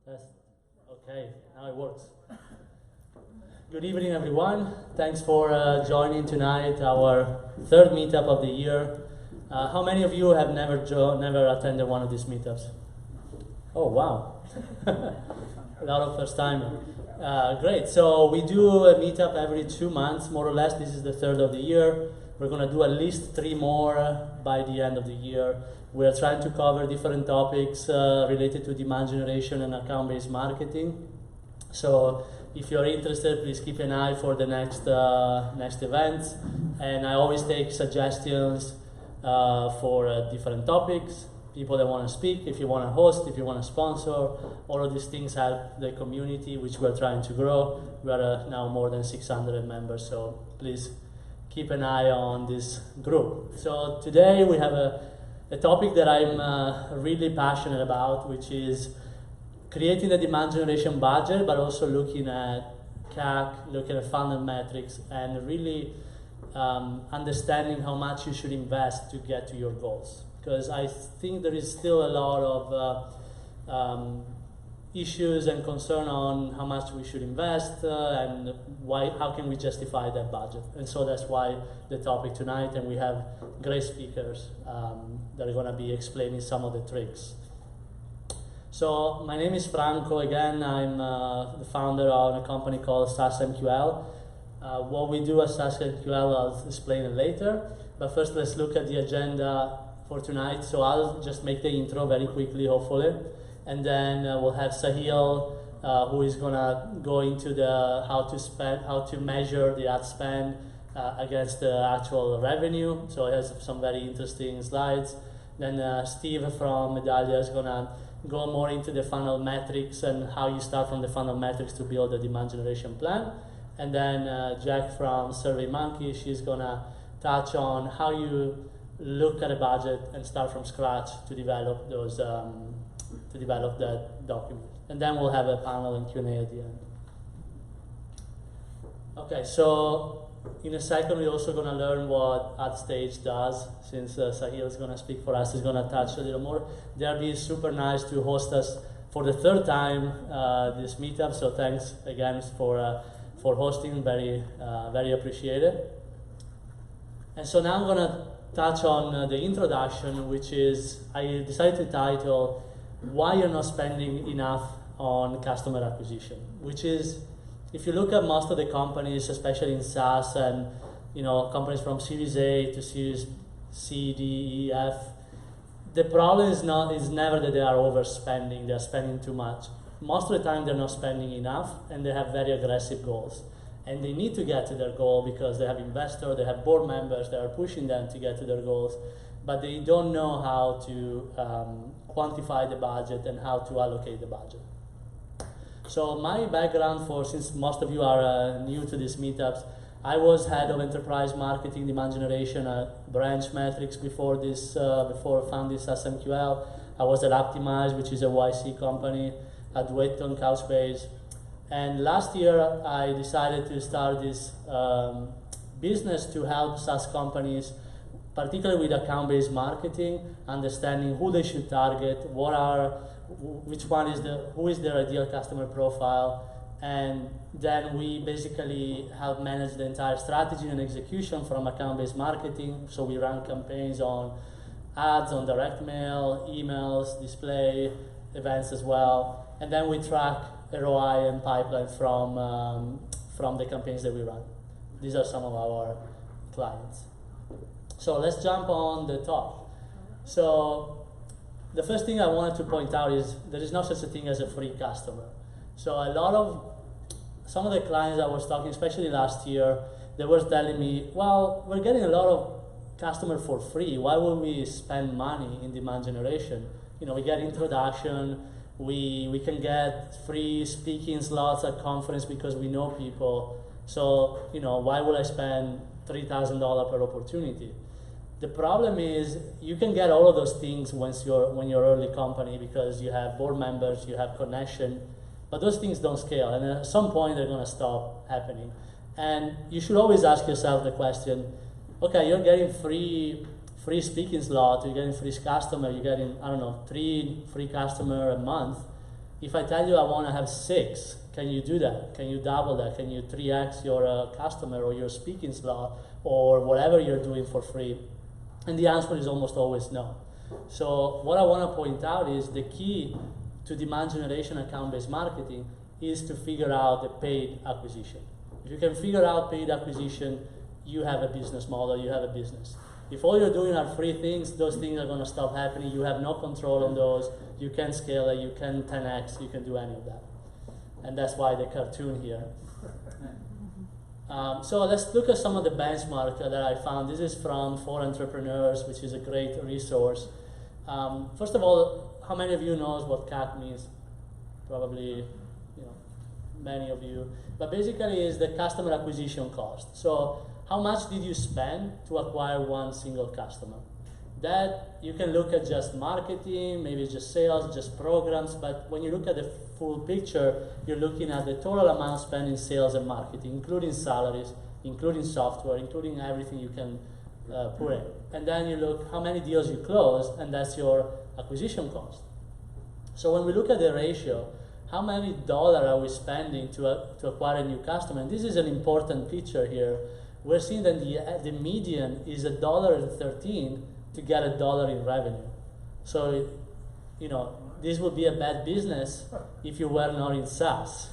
Test. Okay, now it works. Good evening, everyone. Thanks for joining tonight, our third meetup of the year. How many of you have never attended one of these meetups? Oh, wow. A lot of first time. Great. So we do a meetup every 2 months, more or less. This is the third of the year. We're going to do at least 3 more by the end of the year. We're trying to cover different topics related to demand generation and account-based marketing. So if you're interested, please keep an eye for the next events. And I always take suggestions for different topics, people that want to speak, if you want to host, if you want to sponsor. All of these things help the community, which we're trying to grow. We are now more than 600 members, so please keep an eye on this group. So today we have a topic that I'm really passionate about, which is creating a demand generation budget, but also looking at CAC, looking at funnel metrics, and really understanding how much you should invest to get to your goals. Because I think there is still a lot of issues and concern on how much we should invest and how can we justify that budget. And so that's why the topic tonight, and we have great speakers that are going to be explaining some of the tricks. So my name is Franco again. I'm the founder of a company called SaasMQL. What we do at SaasMQL, I'll explain it later. But first, let's look at the agenda for tonight. So I'll just make the intro very quickly, hopefully. And then we'll have Sahil, who is going to go into the how to measure the ad spend against the actual revenue. So he has some very interesting slides. Then Steve from Medallia is going to go more into the funnel metrics and how you start from the funnel metrics to build a demand generation plan. And then Jack from SurveyMonkey, she's going to touch on how you look at a budget and start from scratch to develop those that document. And then we'll have a panel and Q&A at the end. Okay, so in a second we're also going to learn what AdStage does, since Sahil is going to speak for us. He's going to touch a little more. They're being super nice to host us for the third time this meetup, so thanks again for hosting, very appreciated. And so now I'm going to touch on the introduction, which is, I decided to title, Why You're Not Spending Enough on Customer Acquisition, which is, if you look at most of the companies, especially in SaaS and companies from Series A to Series C, D, E, F, the problem is never that they are overspending, they're spending too much. Most of the time they're not spending enough and they have very aggressive goals. And they need to get to their goal because they have investors, they have board members that are pushing them to get to their goals, but they don't know how to quantify the budget and how to allocate the budget. So my background, since most of you are new to these meetups, I was head of enterprise marketing demand generation at Branch Metrics before I founded SaasMQL. I was at Optimize, which is a YC company, at Wetton, Couchbase. And last year, I decided to start this business to help SaaS companies, particularly with account-based marketing, understanding who they should target, who is their ideal customer profile, and then we basically help manage the entire strategy and execution from account-based marketing. So we run campaigns on ads, on direct mail, emails, display, events as well, and then we track ROI and pipeline from the campaigns that we run. These are some of our clients. So let's jump on the top. So the first thing I wanted to point out is there is no such a thing as a free customer. So some of the clients I was talking, especially last year, they were telling me, well, we're getting a lot of customers for free. Why would we spend money in demand generation? We get introduction, we can get free speaking slots at conference because we know people. So, why would I spend $3,000 per opportunity? The problem is you can get all of those things when you're early company because you have board members, you have connection, but those things don't scale, and at some point they're going to stop happening. And you should always ask yourself the question, okay, you're getting free speaking slot, you're getting free customer, you're getting, 3 free customer a month. If I tell you I want to have 6, can you do that? Can you double that? Can you 3x your customer or your speaking slot or whatever you're doing for free? And the answer is almost always no. So what I want to point out is the key to demand generation account-based marketing is to figure out the paid acquisition. If you can figure out paid acquisition, you have a business model, you have a business. If all you're doing are free things, those things are going to stop happening. You have no control on those. You can scale it, you can 10x, you can do any of that. And that's why the cartoon here. So let's look at some of the benchmarks that I found. This is from For Entrepreneurs, which is a great resource. First of all, how many of you knows what CAC means? Probably, many of you. But basically, it's the customer acquisition cost. So how much did you spend to acquire one single customer? That you can look at just marketing, maybe just sales, just programs, but when you look at the full picture, you're looking at the total amount spent in sales and marketing, including salaries, including software, including everything you can put in. And then you look how many deals you close, and that's your acquisition cost. So when we look at the ratio, how many dollars are we spending to acquire a new customer? And this is an important picture here. We're seeing that the median is $1.13 to get $1 in revenue. So, this would be a bad business if you were not in SaaS.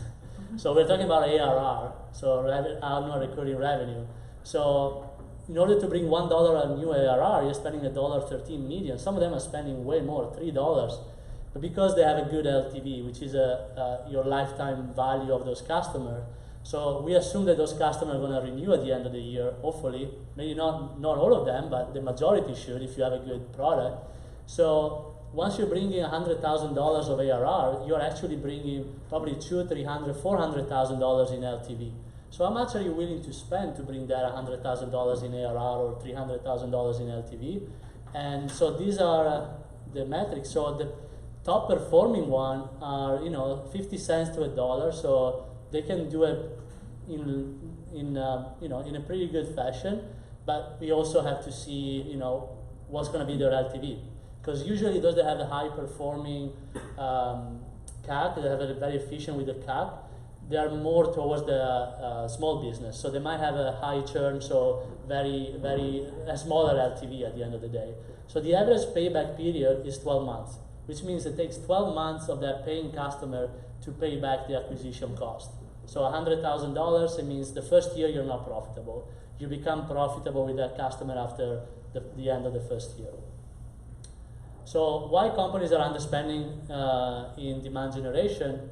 So we're talking about ARR, so annual recurring revenue. So in order to bring $1 of new ARR, you're spending $1.13 median. Some of them are spending way more, $3. But because they have a good LTV, which is your lifetime value of those customers, so we assume that those customers are going to renew at the end of the year, hopefully. Maybe not all of them, but the majority should if you have a good product. So once you're bringing $100,000 of ARR, you're actually bringing probably $200,000, $300,000, $400,000 in LTV. So how much are you willing to spend to bring that $100,000 in ARR or $300,000 in LTV? And so these are the metrics. So the top performing one are 50 cents to $1. So they can do it in a pretty good fashion, but we also have to see what's going to be their LTV, because usually those that have a high performing CAC, that have a very efficient with the CAC, they are more towards the small business, so they might have a high churn, so a smaller LTV at the end of the day. So the average payback period is 12 months, which means it takes 12 months of that paying customer to pay back the acquisition cost. So $100,000, it means the first year you're not profitable. You become profitable with that customer after the end of the first year. So why companies are underspending in demand generation?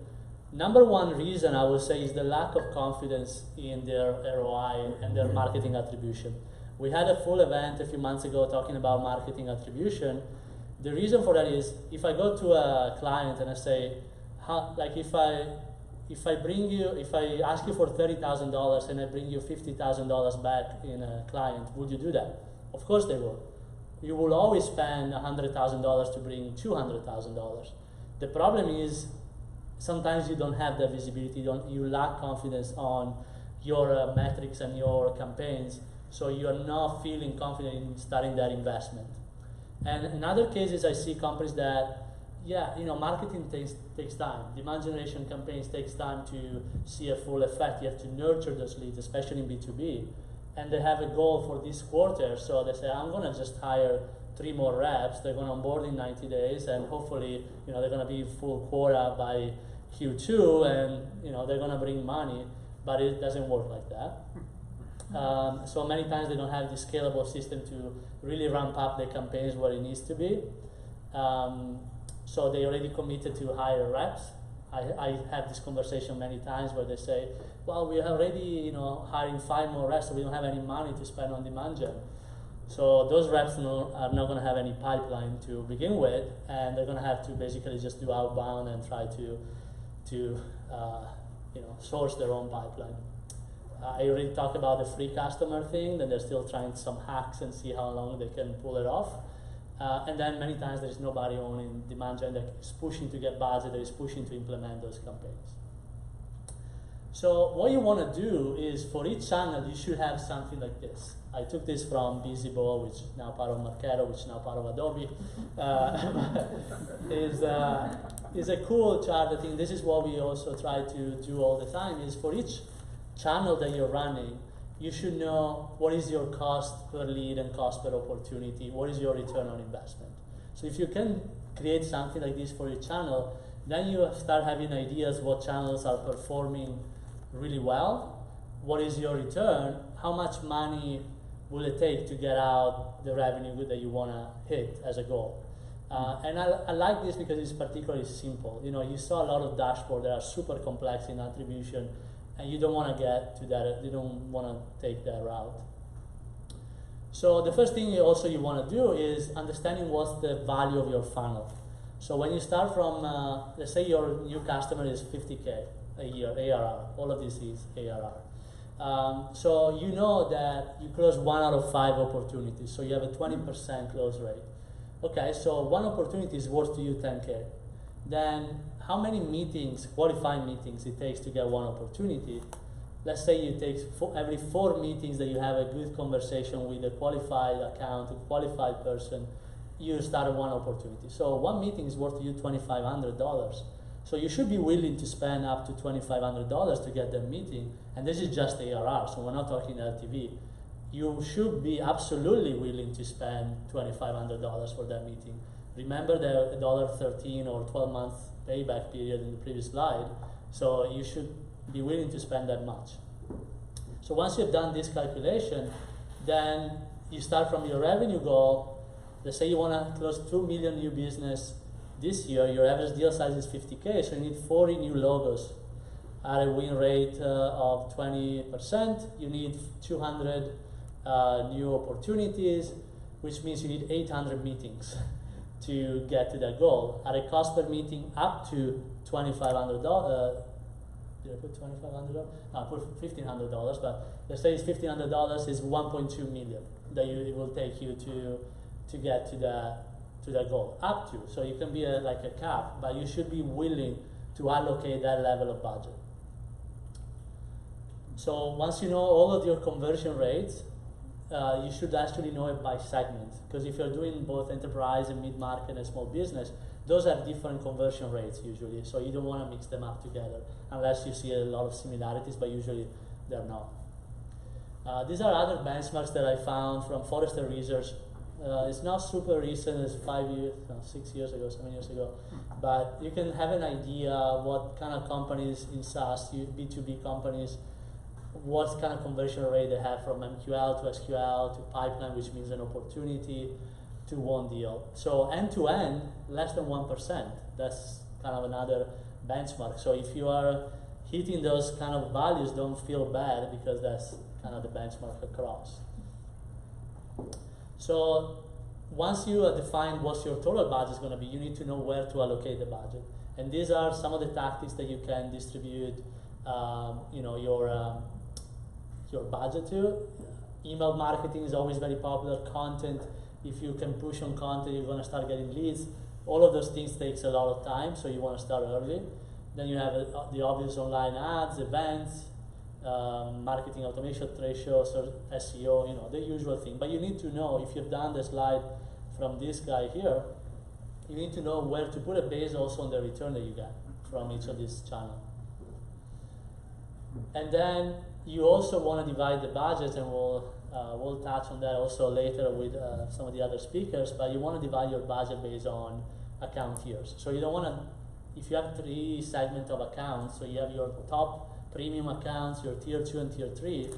Number one reason I would say is the lack of confidence in their ROI and their marketing attribution. We had a full event a few months ago talking about marketing attribution. The reason for that is if I go to a client and I say, if I ask you for $30,000 and I bring you $50,000 back in a client, would you do that? Of course they will. You will always spend $100,000 to bring $200,000. The problem is sometimes you don't have that visibility, you lack confidence on your metrics and your campaigns, so you are not feeling confident in starting that investment. And in other cases, I see companies that marketing takes time. Demand generation campaigns takes time to see a full effect. You have to nurture those leads, especially in B2B. And they have a goal for this quarter, so they say, I'm going to just hire 3 more reps. They're going to onboard in 90 days, and hopefully, they're going to be full quota by Q2, and they're going to bring money. But it doesn't work like that. So many times they don't have the scalable system to really ramp up the campaigns where it needs to be. So they already committed to hire reps. I have this conversation many times where they say, well, we are already hiring 5 more reps, so we don't have any money to spend on demand gen. So those reps are not going to have any pipeline to begin with, and they're going to have to basically just do outbound and try to source their own pipeline. I already talked about the free customer thing, that they're still trying some hacks and see how long they can pull it off. And then many times there is nobody owning demand gen that is pushing to get budget, that is pushing to implement those campaigns. So what you want to do is for each channel, you should have something like this. I took this from Visible, which is now part of Marketo, which is now part of Adobe. is a cool chart. I think this is what we also try to do all the time, is for each channel that you're running, you should know what is your cost per lead and cost per opportunity, what is your return on investment. So if you can create something like this for your channel, then you start having ideas what channels are performing really well, what is your return, how much money will it take to get out the revenue that you want to hit as a goal. And I like this because it's particularly simple. You know, you saw a lot of dashboards that are super complex in attribution, and you don't want to get to that, you don't want to take that route. So the first thing you want to do is understanding what's the value of your funnel. So when you start from, let's say your new customer is 50K a year, ARR, all of this is ARR. So you know that you close 1 out of 5 opportunities, so you have a 20% close rate. Okay, so one opportunity is worth to you 10K. Then how many meetings, qualified meetings, it takes to get one opportunity? Let's say you take every 4 meetings that you have a good conversation with a qualified account, a qualified person, you start one opportunity. So one meeting is worth you $2,500. So you should be willing to spend up to $2,500 to get that meeting, and this is just ARR, so we're not talking LTV. You should be absolutely willing to spend $2,500 for that meeting. Remember the $1.13 or 12-month payback period in the previous slide, so you should be willing to spend that much. So once you've done this calculation, then you start from your revenue goal. Let's say you want to close 2 million new business this year, your average deal size is 50K, so you need 40 new logos at a win rate of 20%. You need 200 new opportunities, which means you need 800 meetings to get to that goal at a cost per meeting up to $2,500. Did I put $2,500? I put $1,500, but let's say it's $1,500 is 1.2 million that it will take you to get to that goal, up to. So you can be like a cap, but you should be willing to allocate that level of budget. So once you know all of your conversion rates, you should actually know it by segment, because if you're doing both enterprise and mid-market and small business, those have different conversion rates usually, so you don't want to mix them up together unless you see a lot of similarities, but usually they're not. These are other benchmarks that I found from Forrester Research. It's not super recent, it's 6 years ago, 7 years ago, but you can have an idea what kind of companies in SaaS, B2B companies, what kind of conversion rate they have from MQL to SQL to pipeline, which means an opportunity, to one deal. So end to end, less than 1%. That's kind of another benchmark. So if you are hitting those kind of values, don't feel bad, because that's kind of the benchmark across. So once you define what your total budget is going to be, you need to know where to allocate the budget. And these are some of the tactics that you can distribute your budget to. Email marketing is always very popular. Content, if you can push on content, you're going to start getting leads. All of those things takes a lot of time, so you want to start early. Then you have the obvious online ads, events, marketing automation, trade shows, or SEO, the usual thing. But you need to know, if you've done the slide from this guy here, you need to know where to put it based also on the return that you get from each of these channels. And then you also want to divide the budgets, and we'll touch on that also later with some of the other speakers, but you want to divide your budget based on account tiers. So you don't want to, if you have 3 segments of accounts, so you have your top premium accounts, your tier 2 and tier 3,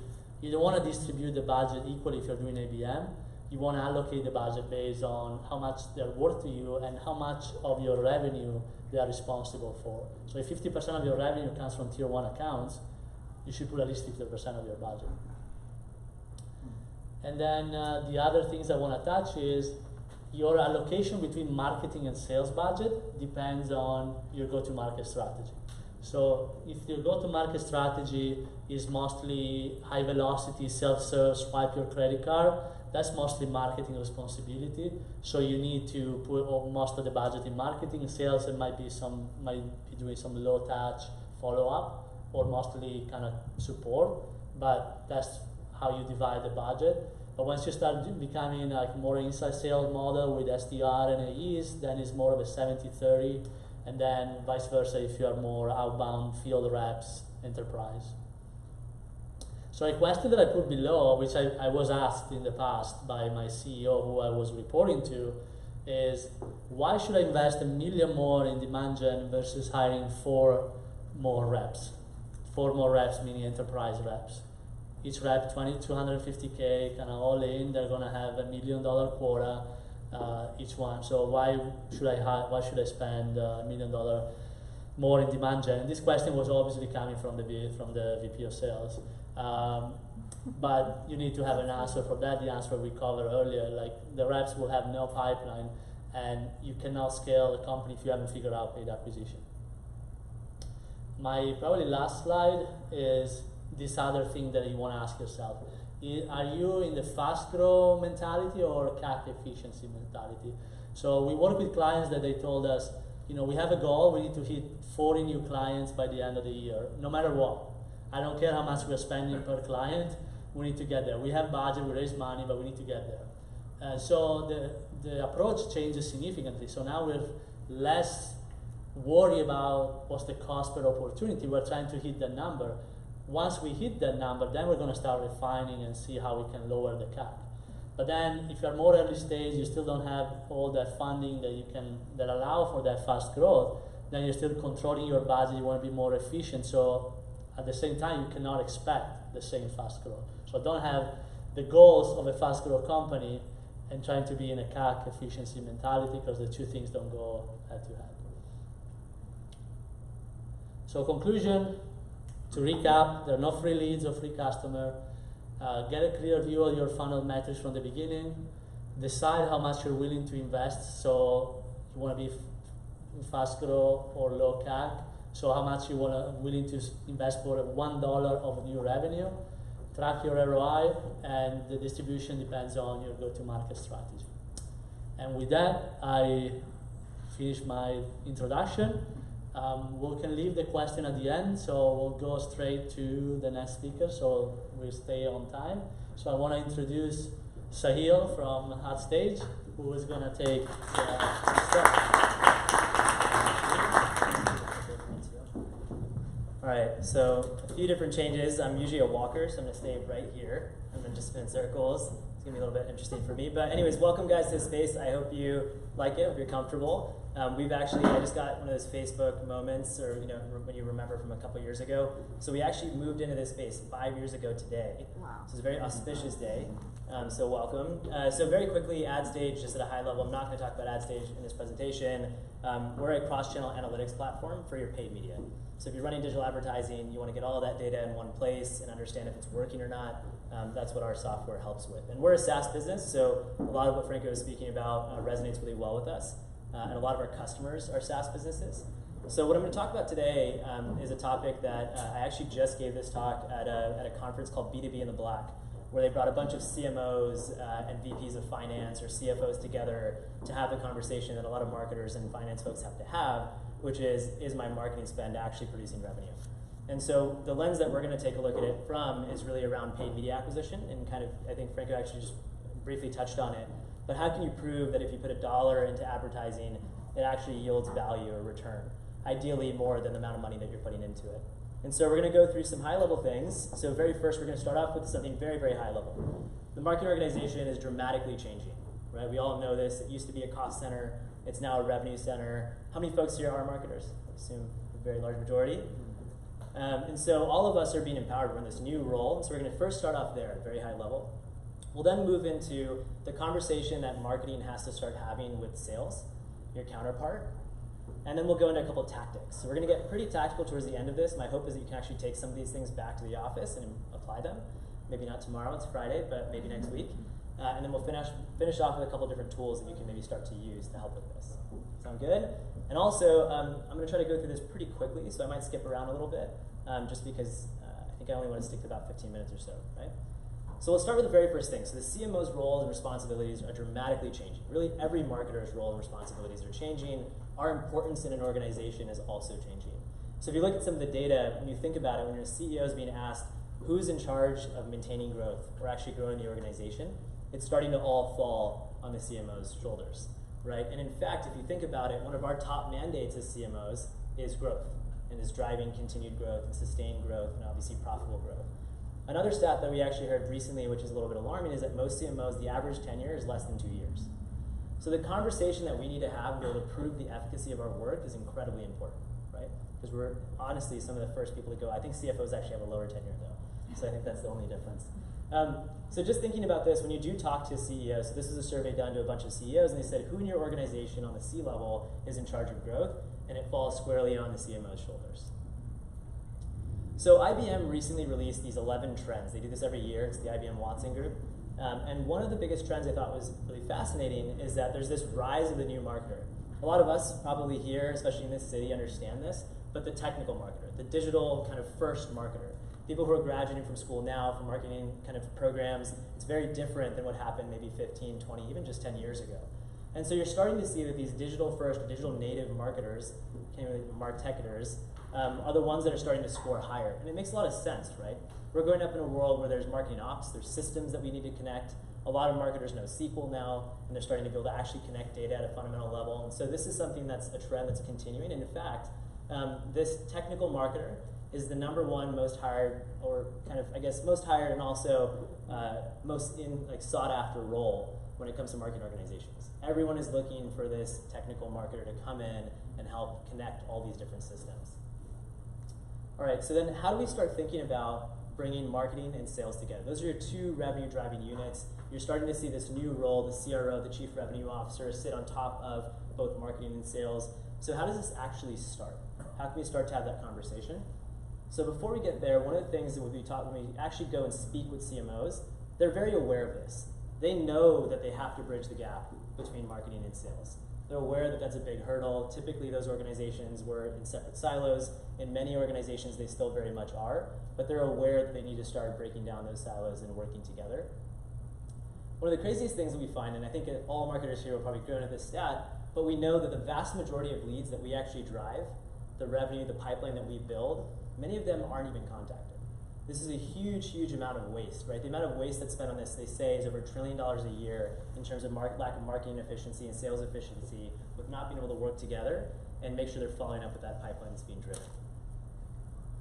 you don't want to distribute the budget equally if you're doing ABM. You want to allocate the budget based on how much they're worth to you and how much of your revenue they are responsible for. So if 50% of your revenue comes from tier 1 accounts, you should put at least 50% of your budget. And then the other things I want to touch is your allocation between marketing and sales budget depends on your go-to-market strategy. So if your go-to-market strategy is mostly high velocity, self-serve, swipe your credit card, that's mostly marketing responsibility. So you need to put most of the budget in marketing. Sales, it might be doing some low touch follow-up, or mostly kind of support, but that's how you divide the budget. But once you start becoming like more inside sales model with SDR and AEs, then it's more of a 70-30 and then vice versa if you are more outbound field reps, enterprise. So a question that I put below, which I was asked in the past by my CEO who I was reporting to, is why should I invest $1 million more in demand gen versus hiring 4 more reps? 4 more reps meaning enterprise reps. Each rep $250K, kind of all in. They're gonna have $1 million quota each one. So why should I spend $1 million more in demand gen? And this question was obviously coming from the VP of sales. But you need to have an answer for that. The answer we covered earlier, like the reps will have no pipeline, and you cannot scale a company if you haven't figured out paid acquisition. My probably last slide is this other thing that you want to ask yourself. Are you in the fast grow mentality or CAC efficiency mentality? So we work with clients that they told us, you know, we have a goal, we need to hit 40 new clients by the end of the year, no matter what. I don't care how much we're spending per client, we need to get there. We have budget, we raise money, but we need to get there. So the approach changes significantly. So now we're less worried about what's the cost per opportunity. We're trying to hit that number. Once we hit that number, then we're going to start refining and see how we can lower the CAC. But then if you're more early stage, you still don't have all that funding that allow for that fast growth, then you're still controlling your budget, you want to be more efficient. So at the same time, you cannot expect the same fast growth. So don't have the goals of a fast growth company and trying to be in a CAC efficiency mentality, because the two things don't go head to head. So conclusion, to recap, there are no free leads or free customer. Get a clear view of your funnel metrics from the beginning. Decide how much you're willing to invest. So you want to be fast grow or low CAC. So how much you willing to invest for $1 of new revenue. Track your ROI, and the distribution depends on your go-to-market strategy. And with that, I finish my introduction. We can leave the question at the end, so we'll go straight to the next speaker, so we'll stay on time. So I want to introduce Sahil from AdStage, who is going to take the next step. All right, so a few different changes. I'm usually a walker, so I'm going to stay right here. I'm going to just spin circles. It's going to be a little bit interesting for me. But anyways, welcome guys to this space. I hope you like it, hope you're comfortable. I just got one of those Facebook moments, or when you remember from a couple years ago. So we actually moved into this space 5 years ago today. Wow. So it's a very auspicious day. So welcome. So very quickly, AdStage, just at a high level, I'm not going to talk about AdStage in this presentation. We're a cross-channel analytics platform for your paid media. So if you're running digital advertising, you want to get all of that data in one place and understand if it's working or not. That's what our software helps with. And we're a SaaS business, so a lot of what Franco was speaking about resonates really well with us. And a lot of our customers are SaaS businesses. So what I'm going to talk about today is a topic that I actually just gave this talk at a conference called B2B in the Black, where they brought a bunch of CMOs and VPs of finance or CFOs together to have the conversation that a lot of marketers and finance folks have to have, which is my marketing spend actually producing revenue? And so the lens that we're going to take a look at it from is really around paid media acquisition, and kind of, I think Franco actually just briefly touched on it. But how can you prove that if you put $1 into advertising, it actually yields value or return? Ideally more than the amount of money that you're putting into it. And so we're going to go through some high-level things. So very first, we're going to start off with something very, very high level. The marketing organization is dramatically changing, right? We all know this. It used to be a cost center. It's now a revenue center. How many folks here are marketers? I assume a very large majority. And so all of us are being empowered. We're in this new role. So we're going to first start off there at a very high level. We'll then move into the conversation that marketing has to start having with sales, your counterpart. And then we'll go into a couple of tactics. So we're going to get pretty tactical towards the end of this. My hope is that you can actually take some of these things back to the office and apply them. Maybe not tomorrow, it's Friday, but maybe next week. And then we'll finish off with a couple of different tools that you can maybe start to use to help with this. Sound good? And also, I'm going to try to go through this pretty quickly, so I might skip around a little bit, just because I think I only want to stick to about 15 minutes or so, right? So we'll start with the very first thing. So the CMO's roles and responsibilities are dramatically changing. Really, every marketer's role and responsibilities are changing. Our importance in an organization is also changing. So if you look at some of the data, when you think about it, when your CEO is being asked who's in charge of maintaining growth or actually growing the organization, it's starting to all fall on the CMO's shoulders. right? And in fact, if you think about it, one of our top mandates as CMOs is growth, and is driving continued growth and sustained growth and obviously profitable growth. Another stat that we actually heard recently, which is a little bit alarming, is that most CMOs, the average tenure is less than 2 years. So the conversation that we need to have to be able to prove the efficacy of our work is incredibly important, right? Because we're honestly some of the first people to go. I think CFOs actually have a lower tenure though, so I think that's the only difference. So just thinking about this, when you do talk to CEOs, so this is a survey done to a bunch of CEOs, and they said, who in your organization on the C level is in charge of growth? And it falls squarely on the CMO's shoulders. So IBM recently released these 11 trends. They do this every year. It's the IBM Watson Group. And one of the biggest trends I thought was really fascinating is that there's this rise of the new marketer. A lot of us probably here, especially in this city, understand this, but the technical marketer, the digital kind of first marketer, people who are graduating from school now from marketing kind of programs, it's very different than what happened maybe 15, 20, even just 10 years ago. And so you're starting to see that these digital first, digital native marketers, marketers, are the ones that are starting to score higher. And it makes a lot of sense, right? We're growing up in a world where there's marketing ops, there's systems that we need to connect. A lot of marketers know SQL now, and they're starting to be able to actually connect data at a fundamental level. And so this is something that's a trend that's continuing. And in fact, this technical marketer is the #1 most hired, or kind of, I guess, most hired and also most sought after role when it comes to marketing organizations. Everyone is looking for this technical marketer to come in and help connect all these different systems. All right, so then how do we start thinking about bringing marketing and sales together? Those are your two revenue driving units. You're starting to see this new role, the CRO, the Chief Revenue Officer, sit on top of both marketing and sales. So how does this actually start? How can we start to have that conversation? So before we get there, one of the things that we talk when we actually go and speak with CMOs, they're very aware of this. They know that they have to bridge the gap between marketing and sales. They're aware that that's a big hurdle. Typically, those organizations were in separate silos. In many organizations, they still very much are, but they're aware that they need to start breaking down those silos and working together. One of the craziest things that we find, and I think all marketers here will probably groan at this stat, but we know that the vast majority of leads that we actually drive, the revenue, the pipeline that we build, many of them aren't even contacted. This is a huge, huge amount of waste, right? The amount of waste that's spent on this, they say, is over $1 trillion a year in terms of lack of marketing efficiency and sales efficiency with not being able to work together and make sure they're following up with that pipeline that's being driven.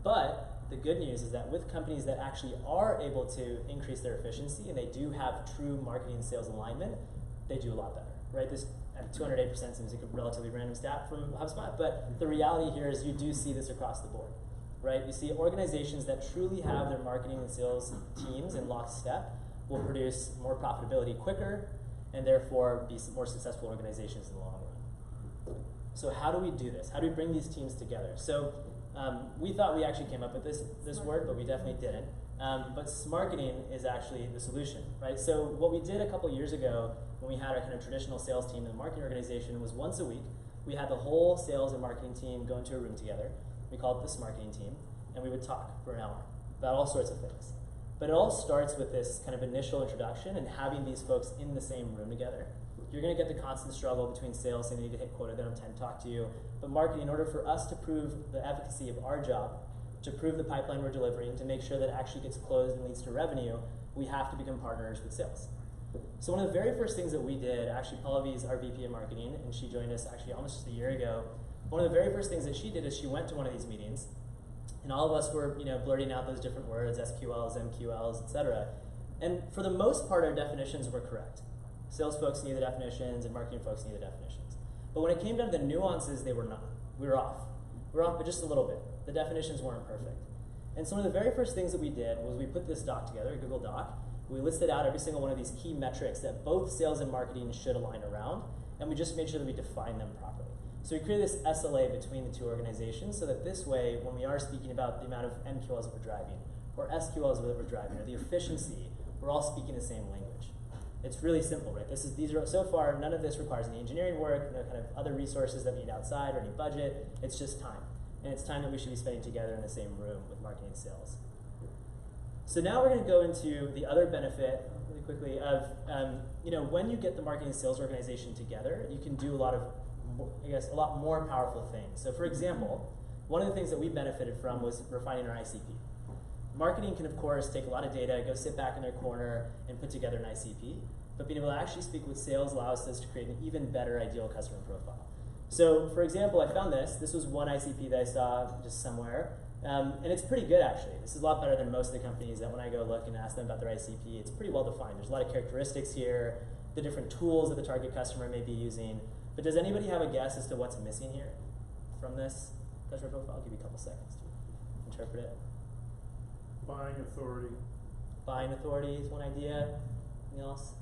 But the good news is that with companies that actually are able to increase their efficiency and they do have true marketing and sales alignment, they do a lot better, right? This 208% seems like a relatively random stat from HubSpot, but the reality here is you do see this across the board. Right? You see organizations that truly have their marketing and sales teams in lockstep will produce more profitability quicker and therefore be more successful organizations in the long run. So how do we do this? How do we bring these teams together? So we thought we actually came up with this word, but we definitely didn't. But smarketing is actually the solution, right? So what we did a couple years ago when we had our kind of traditional sales team in the marketing organization was once a week, we had the whole sales and marketing team go into a room together. We called it the smarketing team, and we would talk for an hour about all sorts of things. But it all starts with this kind of initial introduction and having these folks in the same room together. You're going to get the constant struggle between sales saying they need to hit quota, they don't tend to talk to you. But marketing, in order for us to prove the efficacy of our job, to prove the pipeline we're delivering, to make sure that it actually gets closed and leads to revenue, we have to become partners with sales. So one of the very first things that we did, actually Pallavi is our VP of marketing, and she joined us actually almost just a year ago. One of the very first things that she did is she went to one of these meetings, and all of us were, blurting out those different words, SQLs, MQLs, etc. And for the most part, our definitions were correct. Sales folks knew the definitions, and marketing folks knew the definitions. But when it came down to the nuances, they were not. We were off. We were off, but just a little bit. The definitions weren't perfect. And so one of the very first things that we did was we put this doc together, a Google Doc. We listed out every single one of these key metrics that both sales and marketing should align around, and we just made sure that we define them properly. So we created this SLA between the two organizations so that this way, when we are speaking about the amount of MQLs that we're driving, or SQLs that we're driving, or the efficiency, we're all speaking the same language. It's really simple, right? These are so far, none of this requires any engineering work, no kind of other resources that we need outside or any budget. It's just time. And it's time that we should be spending together in the same room with marketing and sales. So now we're going to go into the other benefit, really quickly, of when you get the marketing and sales organization together, you can do a lot more powerful things. So for example, one of the things that we benefited from was refining our ICP. Marketing can, of course, take a lot of data, go sit back in their corner, and put together an ICP. but being able to actually speak with sales allows us to create an even better ideal customer profile. So for example, I found this. This was one ICP that I saw just somewhere. And it's pretty good, actually. This is a lot better than most of the companies that when I go look and ask them about their ICP, it's pretty well defined. There's a lot of characteristics here, the different tools that the target customer may be using. But does anybody have a guess as to what's missing here from this customer profile? I'll give you a couple seconds to interpret it. Buying authority. Buying authority is one idea. Anything else?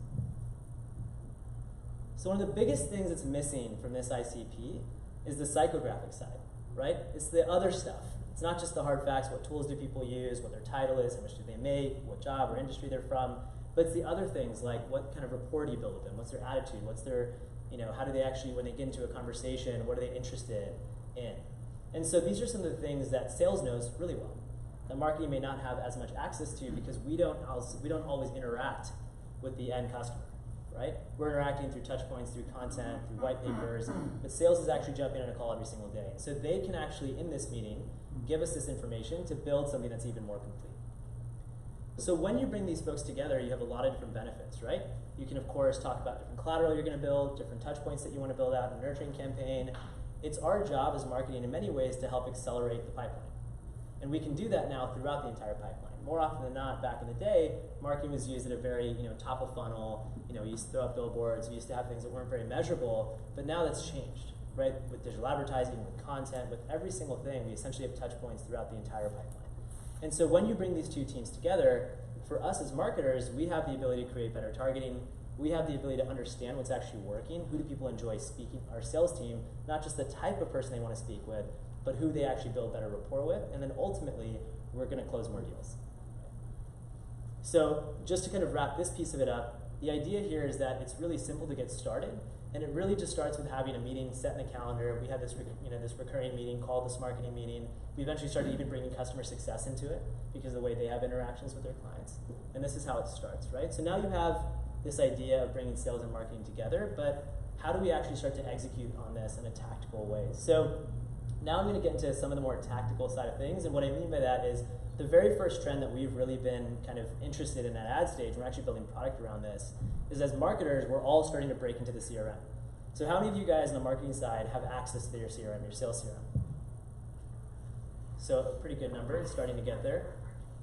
So one of the biggest things that's missing from this ICP is the psychographic side, right? It's the other stuff. It's not just the hard facts, what tools do people use, what their title is, how much do they make, what job or industry they're from, but it's the other things like what kind of rapport do you build with them, what's their attitude, what's their, how do they actually, when they get into a conversation, what are they interested in? And so these are some of the things that sales knows really well, that marketing may not have as much access to because we don't always interact with the end customer. Right? We're interacting through touch points, through content, through white papers, but sales is actually jumping on a call every single day. So they can actually, in this meeting, give us this information to build something that's even more complete. So when you bring these folks together, you have a lot of different benefits, right? You can, of course, talk about different collateral you're going to build, different touch points that you want to build out in a nurturing campaign. It's our job as marketing in many ways to help accelerate the pipeline. And we can do that now throughout the entire pipeline. More often than not, back in the day, marketing was used at a very top of funnel. We used to throw up billboards. We used to have things that weren't very measurable. But now that's changed, right? With digital advertising, with content, with every single thing, we essentially have touch points throughout the entire pipeline. And so when you bring these two teams together, for us as marketers, we have the ability to create better targeting. We have the ability to understand what's actually working. Who do people enjoy speaking? Our sales team, not just the type of person they want to speak with, but who they actually build better rapport with. And then ultimately, we're going to close more deals. So just to kind of wrap this piece of it up, the idea here is that it's really simple to get started, and it really just starts with having a meeting set in the calendar. We have this, this recurring meeting called this marketing meeting. We eventually started even bringing customer success into it because of the way they have interactions with their clients. And this is how it starts, right? So now you have this idea of bringing sales and marketing together, but how do we actually start to execute on this in a tactical way? So now I'm going to get into some of the more tactical side of things, and what I mean by that is the very first trend that we've really been kind of interested in at AdStage, we're actually building product around this, is as marketers, we're all starting to break into the CRM. So how many of you guys on the marketing side have access to your CRM, your sales CRM? So a pretty good number, it's starting to get there.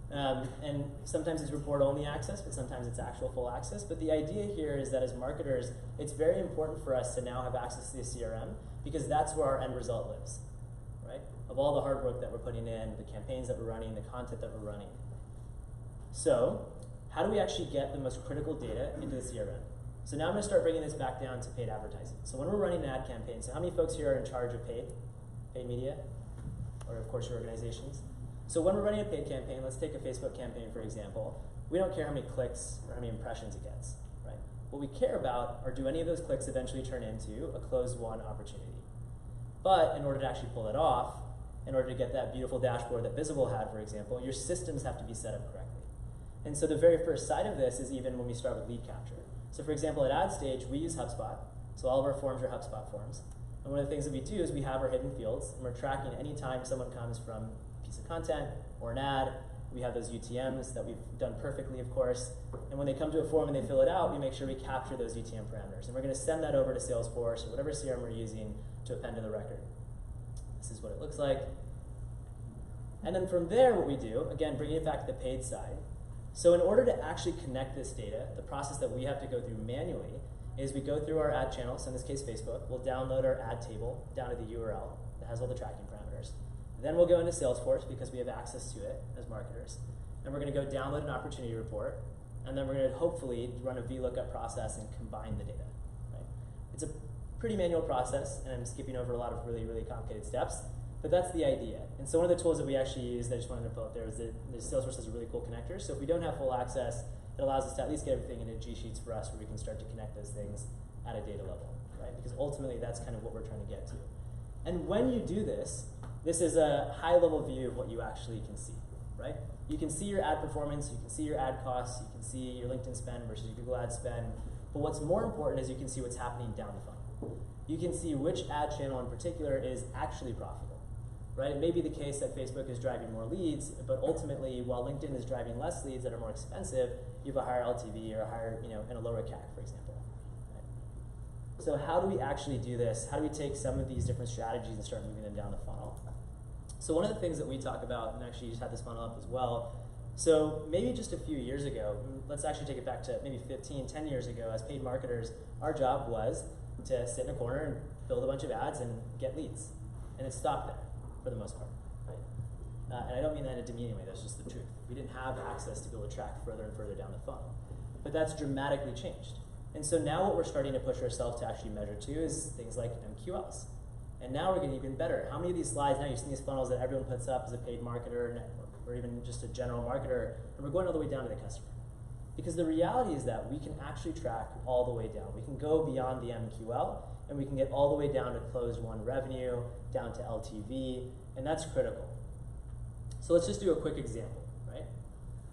And sometimes it's report-only access, but sometimes it's actual full access. But the idea here is that as marketers, it's very important for us to now have access to the CRM because that's where our end result lives. Of all the hard work that we're putting in, the campaigns that we're running, the content that we're running. So how do we actually get the most critical data into the CRM? So now I'm going to start bringing this back down to paid advertising. So when we're running an ad campaign, so how many folks here are in charge of paid media? Or of course your organizations. So when we're running a paid campaign, let's take a Facebook campaign for example, we don't care how many clicks or how many impressions it gets, right? What we care about are do any of those clicks eventually turn into a closed-won opportunity? But in order to actually pull that off, in order to get that beautiful dashboard that Visible had, for example, your systems have to be set up correctly. And so the very first side of this is even when we start with lead capture. So for example, at AdStage, we use HubSpot. So all of our forms are HubSpot forms. And one of the things that we do is we have our hidden fields, and we're tracking any time someone comes from a piece of content or an ad. We have those UTMs that we've done perfectly, of course. And when they come to a form and they fill it out, we make sure we capture those UTM parameters. And we're going to send that over to Salesforce or whatever CRM we're using to append to the record. This is what it looks like. And then from there, what we do, again, bringing it back to the paid side. So in order to actually connect this data, the process that we have to go through manually is we go through our ad channel, so in this case Facebook, we'll download our ad table down to the URL that has all the tracking parameters. Then we'll go into Salesforce because we have access to it as marketers. And we're going to go download an opportunity report, and then we're going to hopefully run a VLOOKUP process and combine the data. Right? It's a pretty manual process, and I'm skipping over a lot of really, really complicated steps, but that's the idea. And so one of the tools that we actually use that I just wanted to put up there is that Salesforce has a really cool connector. So if we don't have full access, it allows us to at least get everything into G Sheets for us where we can start to connect those things at a data level, right? Because ultimately that's kind of what we're trying to get to. And when you do this, this is a high-level view of what you actually can see, right? You can see your ad performance, you can see your ad costs, you can see your LinkedIn spend versus your Google ad spend, but what's more important is you can see what's happening down the funnel. You can see which ad channel in particular is actually profitable. right? It may be the case that Facebook is driving more leads, but ultimately, while LinkedIn is driving less leads that are more expensive, you have a higher LTV or a higher, and a lower CAC, for example. Right? So how do we actually do this? How do we take some of these different strategies and start moving them down the funnel? So one of the things that we talk about, and actually you just had this funnel up as well, so maybe just a few years ago, let's actually take it back to maybe 15, 10 years ago, as paid marketers, our job was to sit in a corner and build a bunch of ads and get leads. And it stopped there, for the most part. Right? And I don't mean that in a demeaning way, that's just the truth. We didn't have access to be able to track further and further down the funnel. But that's dramatically changed. And so now what we're starting to push ourselves to actually measure to is things like MQLs. And now we're getting even better. How many of these slides, now you've seen these funnels that everyone puts up as a paid marketer or even just a general marketer, and we're going all the way down to the customer. Because the reality is that we can actually track all the way down. We can go beyond the MQL, and we can get all the way down to closed won revenue, down to LTV, and that's critical. So let's just do a quick example, right?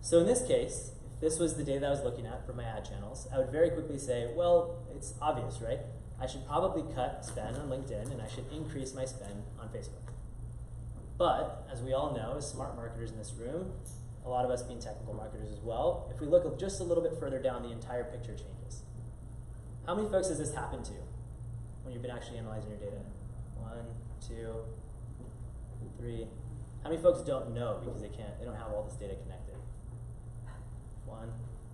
So in this case, if this was the data that I was looking at for my ad channels, I would very quickly say, well, it's obvious, right? I should probably cut spend on LinkedIn, and I should increase my spend on Facebook. But, as we all know, as smart marketers in this room, a lot of us being technical marketers as well, if we look just a little bit further down, the entire picture changes. How many folks has this happened to when you've been actually analyzing your data? 1, 2, 3. How many folks don't know because they don't have all this data connected? 1.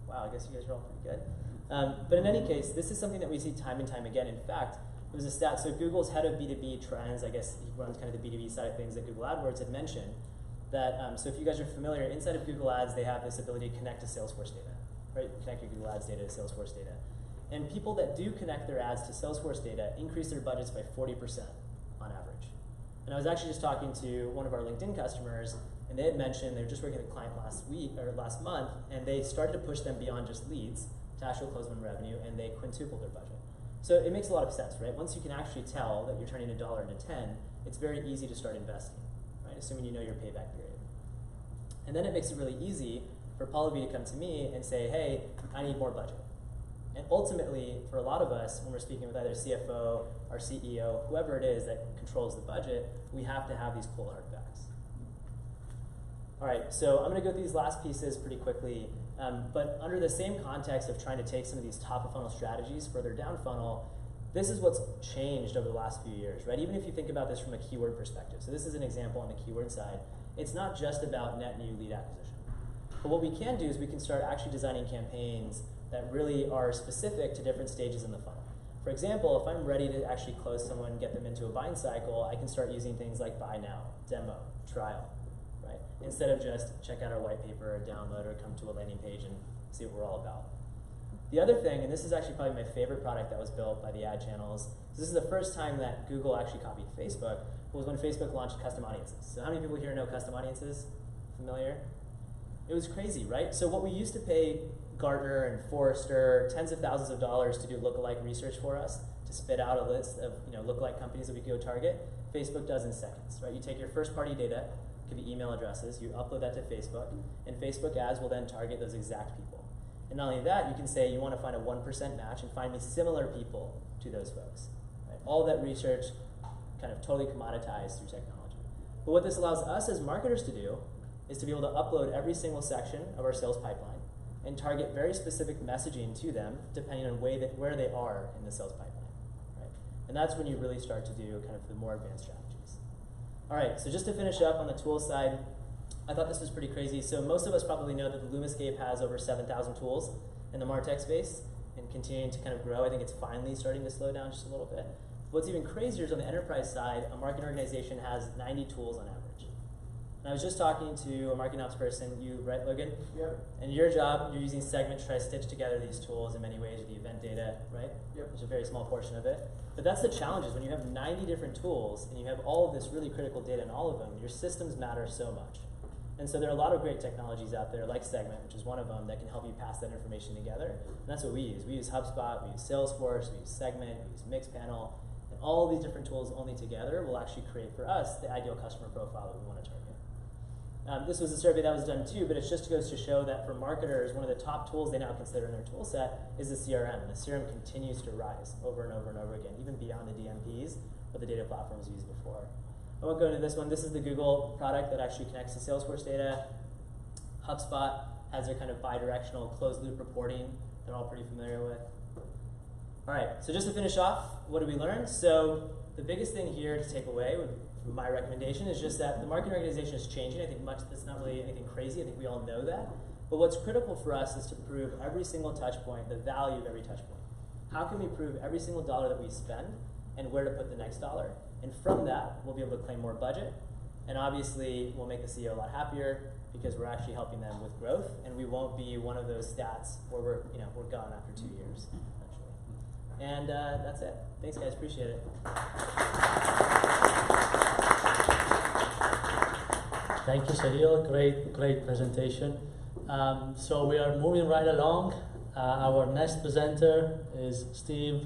Wow, I guess you guys are all pretty good. But in any case, this is something that we see time and time again. In fact, there was a stat, so Google's head of B2B trends, I guess he runs kind of the B2B side of things at Google AdWords, had mentioned that, so if you guys are familiar, inside of Google Ads, they have this ability to connect to Salesforce data, right? Connect your Google Ads data to Salesforce data. And people that do connect their ads to Salesforce data increase their budgets by 40% on average. And I was actually just talking to one of our LinkedIn customers, and they had mentioned they were just working with a client last month, and they started to push them beyond just leads to actual close win revenue, and they quintupled their budget. So it makes a lot of sense, right? Once you can actually tell that you're turning $1 into 10, it's very easy to start investing, right? Assuming you know your payback period. And then it makes it really easy for Paula B to come to me and say, hey, I need more budget. And ultimately, for a lot of us, when we're speaking with either CFO or CEO, whoever it is that controls the budget, we have to have these cold hard facts. All right, so I'm going to go through these last pieces pretty quickly, but under the same context of trying to take some of these top of funnel strategies further down funnel, this is what's changed over the last few years, right? Even if you think about this from a keyword perspective. So this is an example on the keyword side. It's not just about net new lead acquisition. But what we can do is we can start actually designing campaigns that really are specific to different stages in the funnel. For example, if I'm ready to actually close someone and get them into a buying cycle, I can start using things like buy now, demo, trial. Right? Instead of just check out our white paper or download or come to a landing page and see what we're all about. The other thing, and this is actually probably my favorite product that was built by the ad channels, this is the first time that Google actually copied Facebook, was when Facebook launched custom audiences. So how many people here know custom audiences? Familiar? It was crazy, right? So what we used to pay Gartner and Forrester tens of thousands of dollars to do lookalike research for us, to spit out a list of lookalike companies that we could go target, Facebook does in seconds, right? You take your first party data, could be email addresses, you upload that to Facebook, and Facebook ads will then target those exact people. And not only that, you can say you want to find a 1% match and find me similar people to those folks. Right? All that research kind of totally commoditized through technology. But what this allows us as marketers to do is to be able to upload every single section of our sales pipeline and target very specific messaging to them depending on where they are in the sales pipeline. Right? And that's when you really start to do kind of the more advanced strategies. All right, so just to finish up on the tools side, I thought this was pretty crazy. So most of us probably know that the LumaScape has over 7,000 tools in the MarTech space and continuing to kind of grow. I think it's finally starting to slow down just a little bit. What's even crazier is on the enterprise side, a marketing organization has 90 tools on average. And I was just talking to a marketing ops person, you, right, Logan? Yep. And your job, you're using Segment to try to stitch together these tools in many ways with the event data, right? Yep. Which is a very small portion of it. But that's the challenge, is when you have 90 different tools and you have all of this really critical data in all of them, your systems matter so much. And so there are a lot of great technologies out there, like Segment, which is one of them, that can help you pass that information together. And that's what we use. We use HubSpot, we use Salesforce, we use Segment, we use Mixpanel, and all these different tools only together will actually create for us the ideal customer profile that we want to target. This was a survey that was done too, but it just goes to show that for marketers, one of the top tools they now consider in their tool set is the CRM. And the CRM continues to rise over and over and over again, even beyond the DMPs or the data platforms used before. won't go into this one. This is the Google product that actually connects to Salesforce data. HubSpot has their kind of bi-directional closed loop reporting they're all pretty familiar with. All right, so just to finish off, what did we learn? So the biggest thing here to take away from my recommendation is just that the marketing organization is changing. I think that's not really anything crazy. I think we all know that. But what's critical for us is to prove every single touch point, the value of every touch point. How can we prove every single dollar that we spend and where to put the next dollar? And from that, we'll be able to claim more budget. And obviously, we'll make the CEO a lot happier because we're actually helping them with growth, and we won't be one of those stats where we're gone after 2 years, essentially. And that's it. Thanks, guys. Appreciate it. Thank you, Sahil. Great presentation. So we are moving right along. Our next presenter is Steve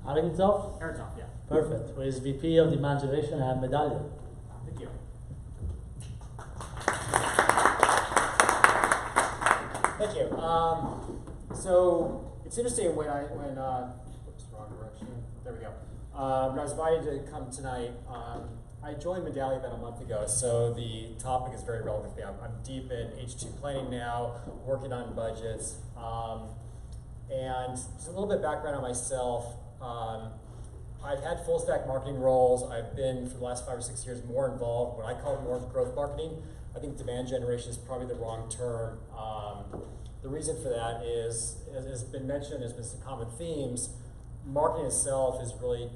Arentzoff. Arentzoff, yeah. Perfect. Who is VP of Demand Generation at Medallia. Thank you. Thank you. So it's interesting when whoops, wrong direction. There we go. When I was invited to come tonight, I joined Medallia about a month ago, so the topic is very relevant to me. I'm deep in H2 planning now, working on budgets, and just a little bit of background on myself. I've had full stack marketing roles. I've been, for the last 5 or 6 years, more involved, what I call more growth marketing. I think demand generation is probably the wrong term. The reason for that is, as has been mentioned, there's been some common themes. Marketing itself is really